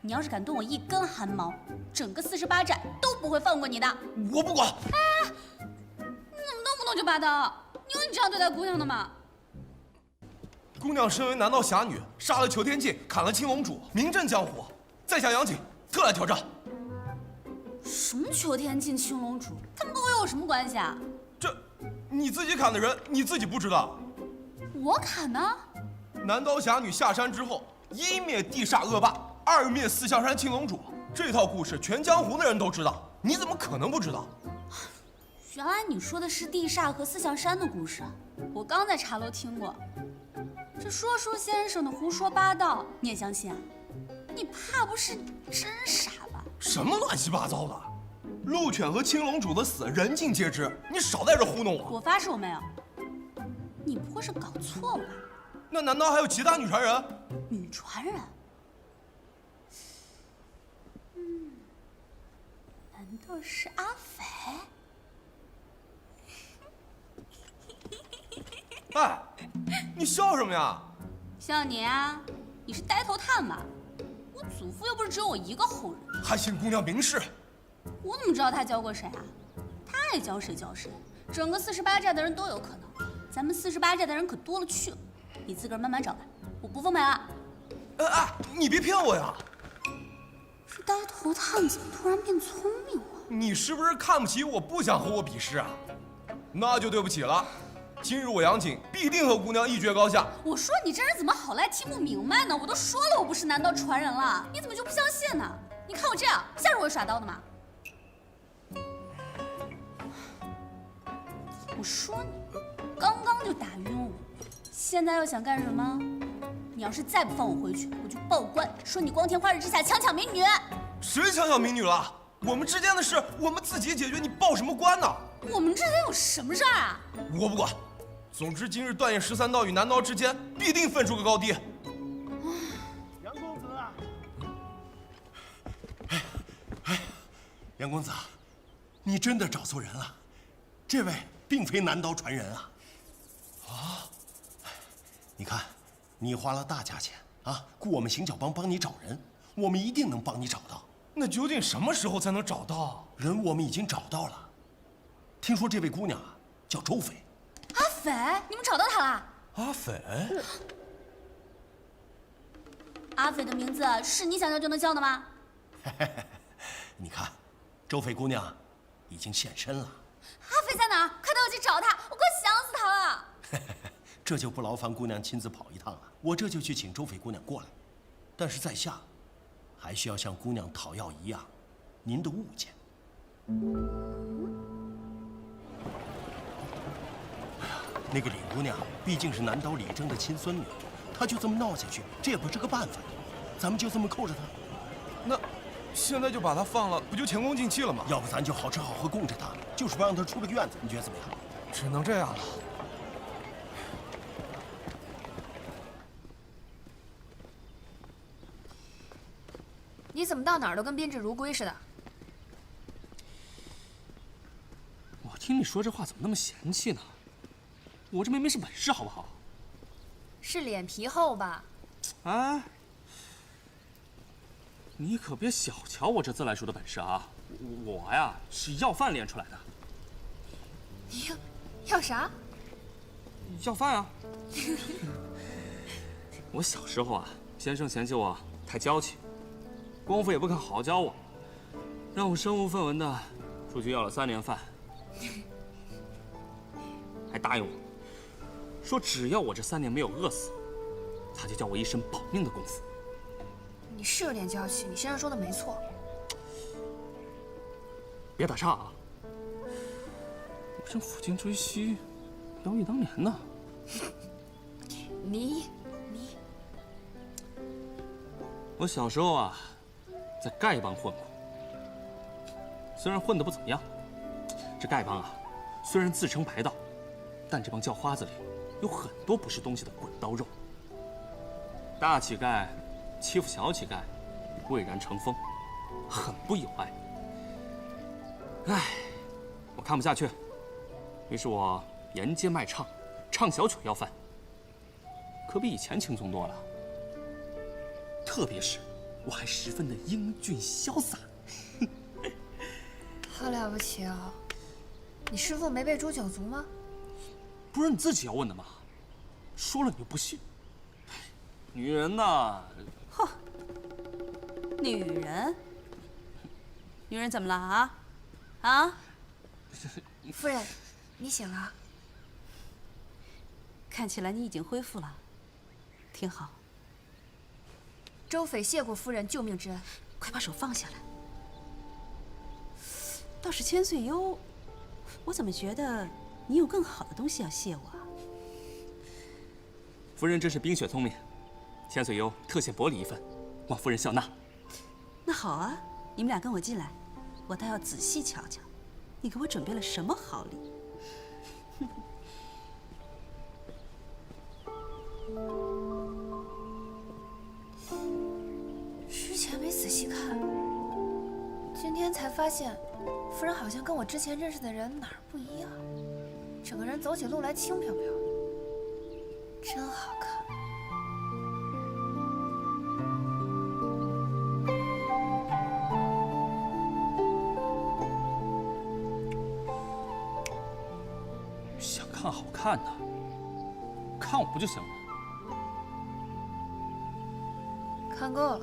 Speaker 5: 你要是敢动我一根汗毛，整个48寨都不会放过你的。
Speaker 9: 我不管。
Speaker 5: 哎，你怎么动不动就拔刀？你有你这样对待姑娘的吗？
Speaker 9: 姑娘身为南道侠女，杀了裘天进，砍了青龙主，名震江湖。在下杨景特来挑战。
Speaker 5: 什么裘天进、青龙主，他们跟我有什么关系啊？
Speaker 9: 这，你自己砍的人，你自己不知道？
Speaker 5: 我砍的？
Speaker 9: 南刀侠女下山之后，一灭地煞恶霸，二灭四象山青龙主，这套故事全江湖的人都知道，你怎么可能不知道？
Speaker 5: 原来你说的是地煞和四象山的故事，我刚在茶楼听过。这说书先生的胡说八道，你也相信啊？你怕不是真傻吧？
Speaker 9: 什么乱七八糟的！鹿犬和青龙主的死人尽皆知，你少在这糊弄我！
Speaker 5: 我发誓我没有。你不会是搞错了吧？
Speaker 9: 那难道还有其他女传人？
Speaker 5: 女传人？难道是阿肥？
Speaker 9: 哎，你笑什么呀？
Speaker 5: 笑你啊！你是呆头探吧？我祖父又不是只有我一个后人。
Speaker 9: 还请姑娘明示。
Speaker 5: 我怎么知道他教过谁啊？他爱教谁教谁，整个48寨的人都有可能。咱们48寨的人可多了去了，你自个儿慢慢找来，我不奉陪啊！
Speaker 9: 你别骗我呀！
Speaker 5: 这呆头探怎么突然变聪明了？
Speaker 9: 你是不是看不起我，不想和我比试啊？那就对不起了。今日我杨景必定和姑娘一决高下。
Speaker 5: 我说你这人怎么好赖听不明白呢？我都说了我不是南道传人了，你怎么就不相信呢？你看我这样像是会耍刀的吗？我说你，刚刚就打晕我，现在又想干什么？你要是再不放我回去，我就报官，说你光天化日之下强抢民女。
Speaker 9: 谁强抢民女了？我们之间的事我们自己解决，你报什么官呢？
Speaker 5: 我们之间有什么事儿啊？
Speaker 9: 我不管。总之，今日断雁13道与南刀之间必定分出个高低。
Speaker 12: 杨公子啊！
Speaker 13: 杨公子，你真的找错人了，这位并非南刀传人啊！啊，你看，你花了大价钱啊，雇我们行脚帮帮你找人，我们一定能帮你找到。
Speaker 9: 那究竟什么时候才能找到？
Speaker 13: 人我们已经找到了，听说这位姑娘啊叫周斐。
Speaker 5: 阿斐，你们找到她了？
Speaker 9: 阿斐？
Speaker 5: 阿斐的名字是你想叫就能叫的吗？
Speaker 13: 你看，周斐姑娘已经现身了。
Speaker 5: 阿斐在哪儿？快带我去找她，我快想死她了。
Speaker 13: 这就不劳烦姑娘亲自跑一趟了，我这就去请周斐姑娘过来。但是在下，还需要向姑娘讨要一样您的物件。那个李姑娘毕竟是南刀李征的亲孙女，她就这么闹下去，这也不是个办法。咱们就这么扣着她，
Speaker 9: 那现在就把她放了，不就前功尽弃了吗？
Speaker 13: 要不咱就好吃好喝供着她，就是不让她出这个院子，你觉得怎么样？
Speaker 9: 只能这样了。
Speaker 2: 你怎么到哪儿都跟宾至如归似的？
Speaker 3: 我听你说这话怎么那么嫌弃呢？我这没是本事，好不好？
Speaker 2: 是脸皮厚吧？
Speaker 3: 哎，你可别小瞧我这自来熟的本事啊！我呀是要饭练出来的。
Speaker 2: 你要啥？
Speaker 3: 要饭啊！我小时候啊，先生嫌弃我太娇气，功夫也不肯好好教我，让我身无分文的出去要了3年饭，还答应我说只要我这3年没有饿死，他就教我一身保命的功夫。
Speaker 2: 你是有点娇气，你先生说的没错。
Speaker 3: 别打岔啊！我正抚今追昔，遥忆当年呢。
Speaker 2: 你，
Speaker 3: 我小时候啊，在丐帮混过，虽然混得不怎么样。这丐帮啊，虽然自称白道，但这帮叫花子里有很多不是东西的滚刀肉。大乞丐欺负小乞丐，蔚然成风，很不友爱。唉，我看不下去，于是我沿街卖唱，唱小曲要饭，可比以前轻松多了。特别是我还十分的英俊潇洒。
Speaker 2: 好了不起哦！你师父没被诛九族吗？
Speaker 3: 不是你自己要问的吗？说了你又不信。女人呐，
Speaker 1: 嚯，女人，女人怎么了啊？啊？
Speaker 2: 夫人，你醒了。
Speaker 1: 看起来你已经恢复了，挺好。
Speaker 2: 周斐谢过夫人救命之恩，
Speaker 1: 快把手放下来。倒是千岁幽，我怎么觉得你有更好的东西要谢我啊？
Speaker 3: 夫人真是冰雪聪明，千岁幽特献薄礼一份，望夫人笑纳。
Speaker 1: 那好啊，你们俩跟我进来，我倒要仔细瞧瞧，你给我准备了什么好礼。
Speaker 2: 之前没仔细看，今天才发现，夫人好像跟我之前认识的人哪儿不一样，整个人走起路来轻飘飘的，真好看。
Speaker 3: 想看好看的，看我不就行了？
Speaker 2: 看够了。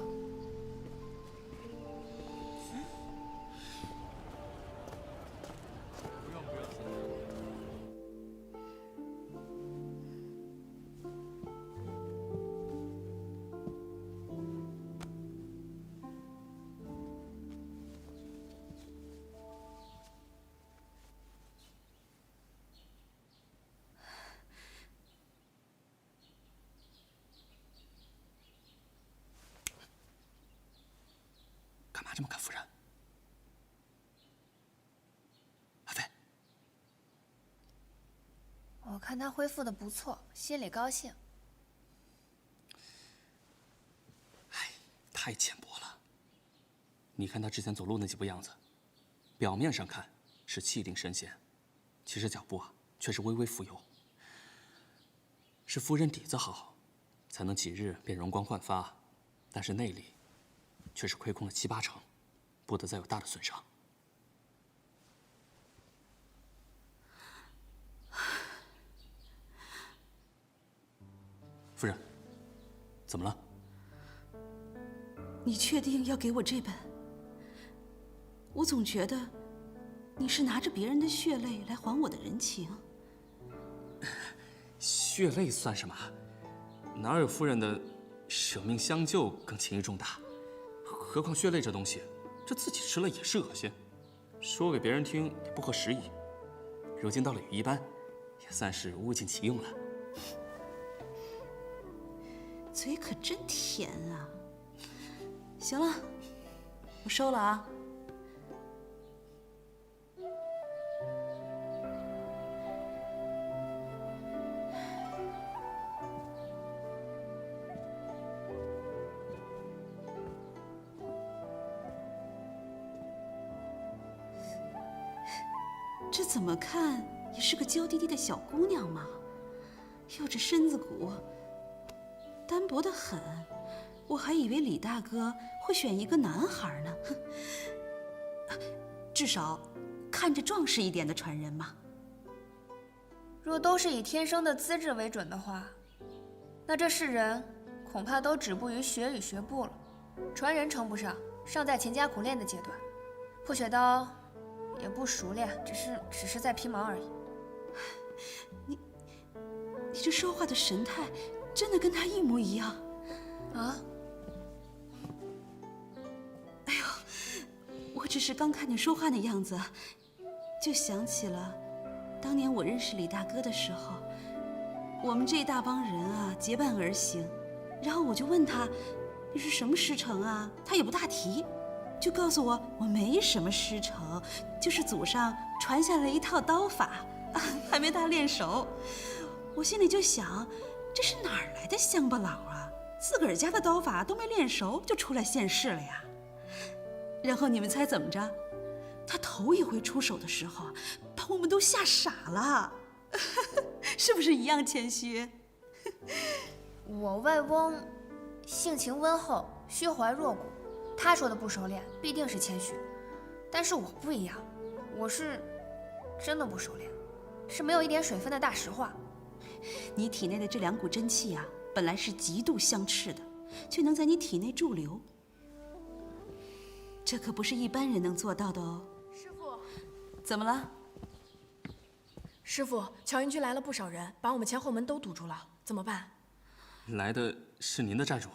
Speaker 3: 干嘛这么看夫人？阿飞，
Speaker 2: 我看他恢复的不错，心里高兴。
Speaker 3: 哎，太浅薄了。你看他之前走路那几步样子，表面上看是气定神闲，其实脚步啊却是微微浮游。是夫人底子好，才能几日便容光焕发，但是内里却是亏空了7、8成，不得再有大的损伤。夫人，怎么了？
Speaker 1: 你确定要给我这本？我总觉得你是拿着别人的血泪来还我的人情。
Speaker 3: 血泪算什么？哪有夫人的舍命相救更情义重大？何况血泪这东西，这自己吃了也是恶心，说给别人听也不合时宜。如今到了羽衣班，也算是物尽其用了。
Speaker 1: 嘴可真甜啊！行了，我收了啊。这怎么看也是个娇滴滴的小姑娘嘛，又这身子骨单薄得很，我还以为李大哥会选一个男孩呢。哼，至少看着壮实一点的传人嘛。
Speaker 2: 若都是以天生的资质为准的话，那这世人恐怕都止步于学与学步了，传人称不上，尚在勤加苦练的阶段。破雪刀也不熟练，只是在皮毛而已。
Speaker 1: 你这说话的神态，真的跟他一模一样。
Speaker 2: 啊？
Speaker 1: 哎呦，我只是刚看你说话那样子，就想起了当年我认识李大哥的时候，我们这一大帮人啊结伴而行，然后我就问他你是什么师承啊，他也不大提，就告诉我没什么师承，就是祖上传下来一套刀法，还没大练熟。我心里就想，这是哪儿来的乡巴佬啊，自个儿家的刀法都没练熟就出来现世了呀。然后你们猜怎么着？他头一回出手的时候，把我们都吓傻了，是不是一样谦虚？
Speaker 2: 我外翁性情温厚，虚怀若谷，他说的不熟练，必定是谦虚。但是我不一样，我是真的不熟练，是没有一点水分的大实话。
Speaker 1: 你体内的这2股真气啊，本来是极度相斥的，却能在你体内驻留，这可不是一般人能做到的哦。
Speaker 4: 师傅，
Speaker 1: 怎么了？
Speaker 4: 师傅，乔云居来了不少人，把我们前后门都堵住了，怎么办？
Speaker 3: 来的是您的寨主，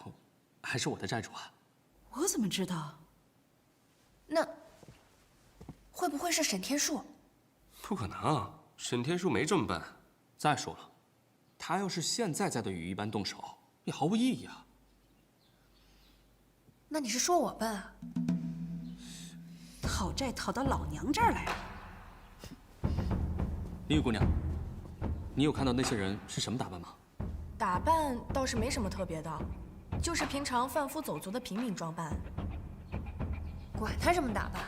Speaker 3: 还是我的寨主啊？
Speaker 1: 我怎么知道？
Speaker 2: 那会不会是沈天树？
Speaker 8: 不可能，沈天树没这么笨。
Speaker 3: 再说了，他要是现在在对羽衣班动手，也毫无意义啊。
Speaker 2: 那你是说我笨啊？
Speaker 1: 讨债讨到老娘这儿来了。
Speaker 3: 林雨姑娘，你有看到那些人是什么打扮吗？
Speaker 4: 打扮倒是没什么特别的，就是平常贩夫走卒的平民装扮。
Speaker 2: 管他什么打扮，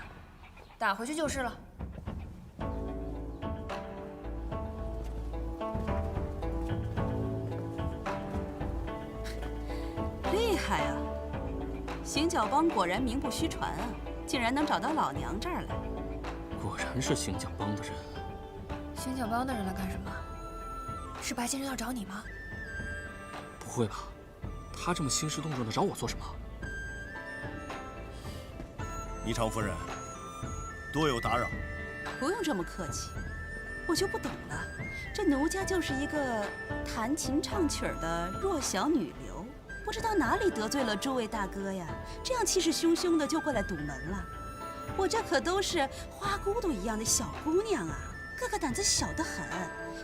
Speaker 2: 打回去就是了。
Speaker 1: 厉害啊！行脚帮果然名不虚传啊，竟然能找到老娘这儿来。
Speaker 3: 果然是行脚帮的人。
Speaker 2: 行脚帮的人来干什么？是白先生要找你吗？
Speaker 3: 不会吧？他这么兴师动众的找我做什么？
Speaker 13: 霓裳夫人，多有打扰。
Speaker 1: 不用这么客气，我就不懂了。这奴家就是一个弹琴唱曲的弱小女流，不知道哪里得罪了诸位大哥呀，这样气势汹汹的就过来堵门了。我这可都是花骨朵一样的小姑娘啊，个个胆子小得很，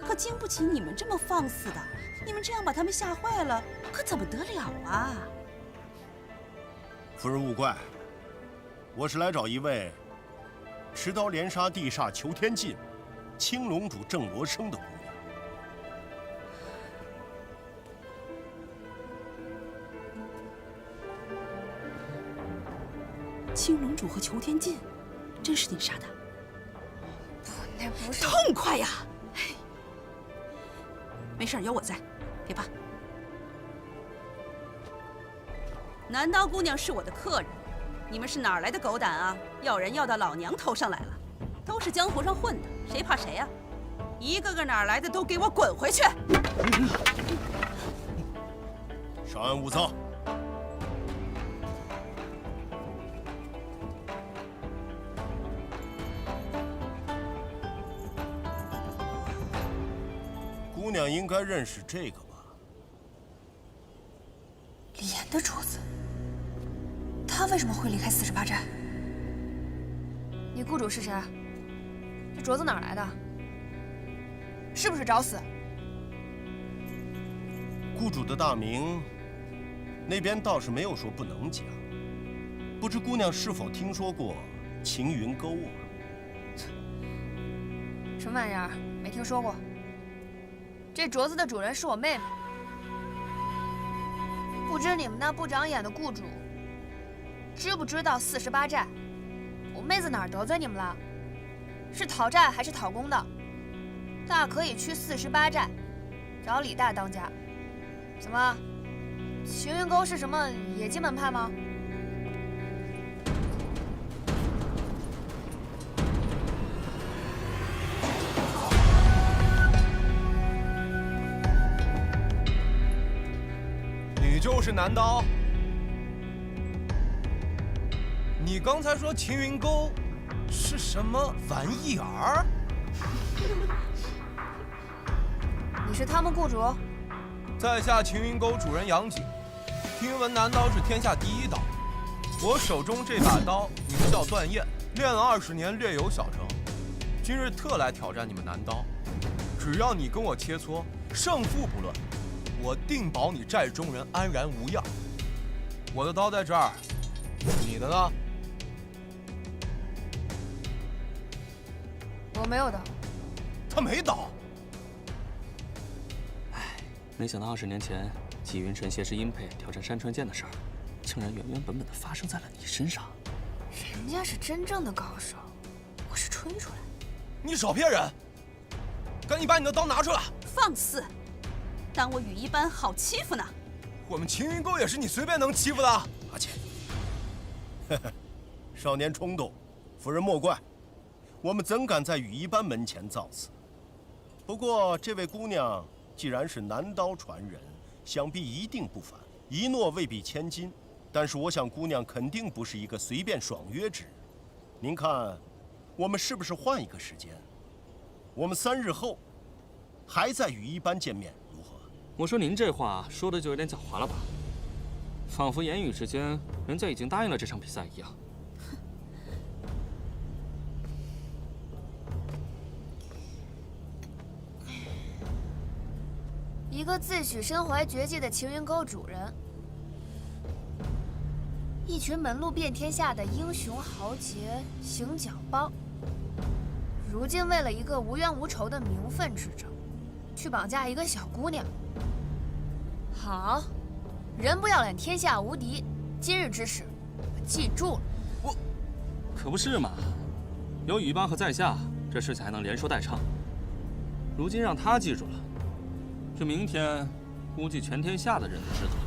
Speaker 1: 可经不起你们这么放肆的。你们这样把他们吓坏了，可怎么得了啊？
Speaker 13: 夫人勿怪，我是来找一位持刀连杀地煞裘天进、青龙主郑罗生的姑娘。
Speaker 1: 青龙主和裘天进，真是你杀的？
Speaker 2: 不，那不是。
Speaker 1: 痛快呀！没事，有我在，别怕。南刀姑娘是我的客人，你们是哪儿来的狗胆啊？要人要到老娘头上来了，都是江湖上混的，谁怕谁呀？一个个哪儿来的都给我滚回去！
Speaker 13: 稍安勿躁。姑娘应该认识这个吧？
Speaker 2: 李岩的镯子，他为什么会离开48寨？你雇主是谁？这镯子哪儿来的？是不是找死？
Speaker 13: 雇主的大名，那边倒是没有说不能讲。不知姑娘是否听说过晴云沟啊？
Speaker 2: 什么玩意儿？没听说过。这镯子的主人是我妹妹。不知你们那不长眼的雇主，知不知道48寨？我妹子哪儿得罪你们了？是讨债还是讨公道？大可以去48寨，找李大当家。怎么，晴云沟是什么野鸡门派吗？
Speaker 9: 你就是南刀？你刚才说晴云沟是什么玩意儿？
Speaker 2: 你是他们雇主？
Speaker 9: 在下晴云沟主人杨景，听闻南刀是天下第一刀。我手中这把刀名叫断雁，练了20年，略有小成。今日特来挑战你们南刀，只要你跟我切磋，胜负不论，我定保你寨中人安然无恙。我的刀在这儿，你的呢？
Speaker 2: 我没有刀。
Speaker 9: 他没刀。
Speaker 3: 没想到20年前纪云辰挟持殷沛挑战山川剑的事儿，竟然原原本本的发生在了你身上。
Speaker 2: 人家是真正的高手，我是吹出来的。
Speaker 9: 你少骗人！赶紧把你的刀拿出来！
Speaker 1: 放肆！当我羽衣班好欺负呢？
Speaker 9: 我们晴云沟也是你随便能欺负的。
Speaker 13: 阿切，少年冲动，夫人莫怪，我们怎敢在羽衣班门前造次？不过这位姑娘既然是南刀传人，想必一定不凡。一诺未必千金，但是我想姑娘肯定不是一个随便爽约之人。您看，我们是不是换一个时间？我们3日后还在羽衣班见面，如何？
Speaker 3: 我说您这话说的就有点狡猾了吧？仿佛言语之间，人家已经答应了这场比赛一样。
Speaker 2: 一个自诩身怀绝技的晴云沟主人，一群门路遍天下的英雄豪杰行脚帮，如今为了一个无冤无仇的名分之争，去绑架一个小姑娘。好，人不要脸，天下无敌。今日之事，我记住了。
Speaker 3: 我可不是嘛，有羽帮和在下，这事情还能连说带唱。如今让他记住了，这明天估计全天下的人都知道了。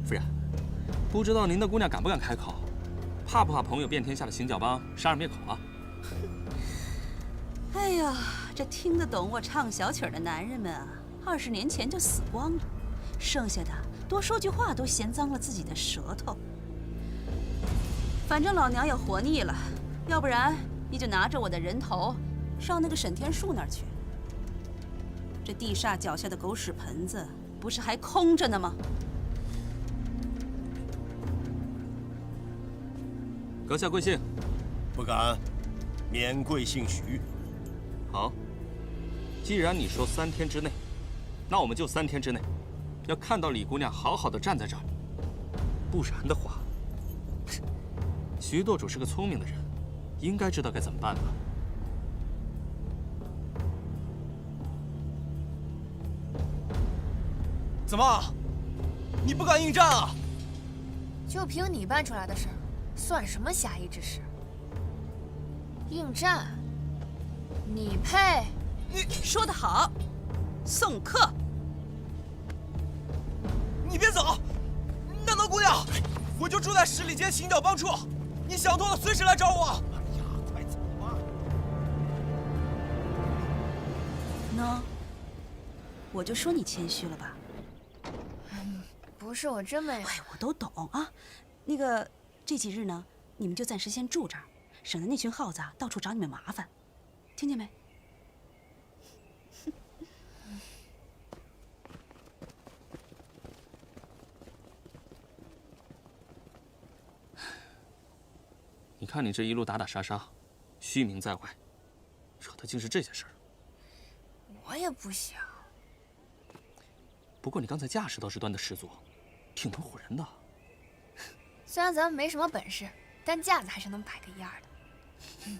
Speaker 3: 夫人，不知道您的姑娘敢不敢开口？怕不怕朋友遍天下的行脚帮杀人灭口啊？
Speaker 1: 哎呀，这听得懂我唱小曲的男人们啊，20年前就死光了，剩下的多说句话都嫌脏了自己的舌头。反正老娘也活腻了，要不然你就拿着我的人头上那个沈天树那儿去。这地煞脚下的狗屎盆子不是还空着呢吗？
Speaker 3: 阁下贵姓？
Speaker 13: 不敢，免贵姓徐。
Speaker 3: 好，既然你说3天之内，那我们就3天之内，要看到李姑娘好好的站在这儿。不然的话，徐舵主是个聪明的人，应该知道该怎么办吧？
Speaker 11: 怎么，你不敢应战啊？
Speaker 2: 就凭你办出来的事儿，算什么侠义之师？应战？你配？
Speaker 1: 你说得好，送客。
Speaker 11: 你别走，南刀姑娘，我就住在10里街行脚帮处，你想通了随时来找我。
Speaker 13: 哎呀，快走吧！
Speaker 1: 喏，我就说你谦虚了吧。
Speaker 2: 不是，我真没有。
Speaker 1: 哎，我都懂啊。那个，这几日呢，你们就暂时先住这儿，省得那群耗子到处找你们麻烦，听见没？
Speaker 3: 你看你这一路打打杀杀，虚名在外，惹的竟是这些事儿。
Speaker 2: 我也不想。
Speaker 3: 不过你刚才架势倒是端得十足，挺能唬人的。
Speaker 2: 虽然咱们没什么本事，但架子还是能摆个样的。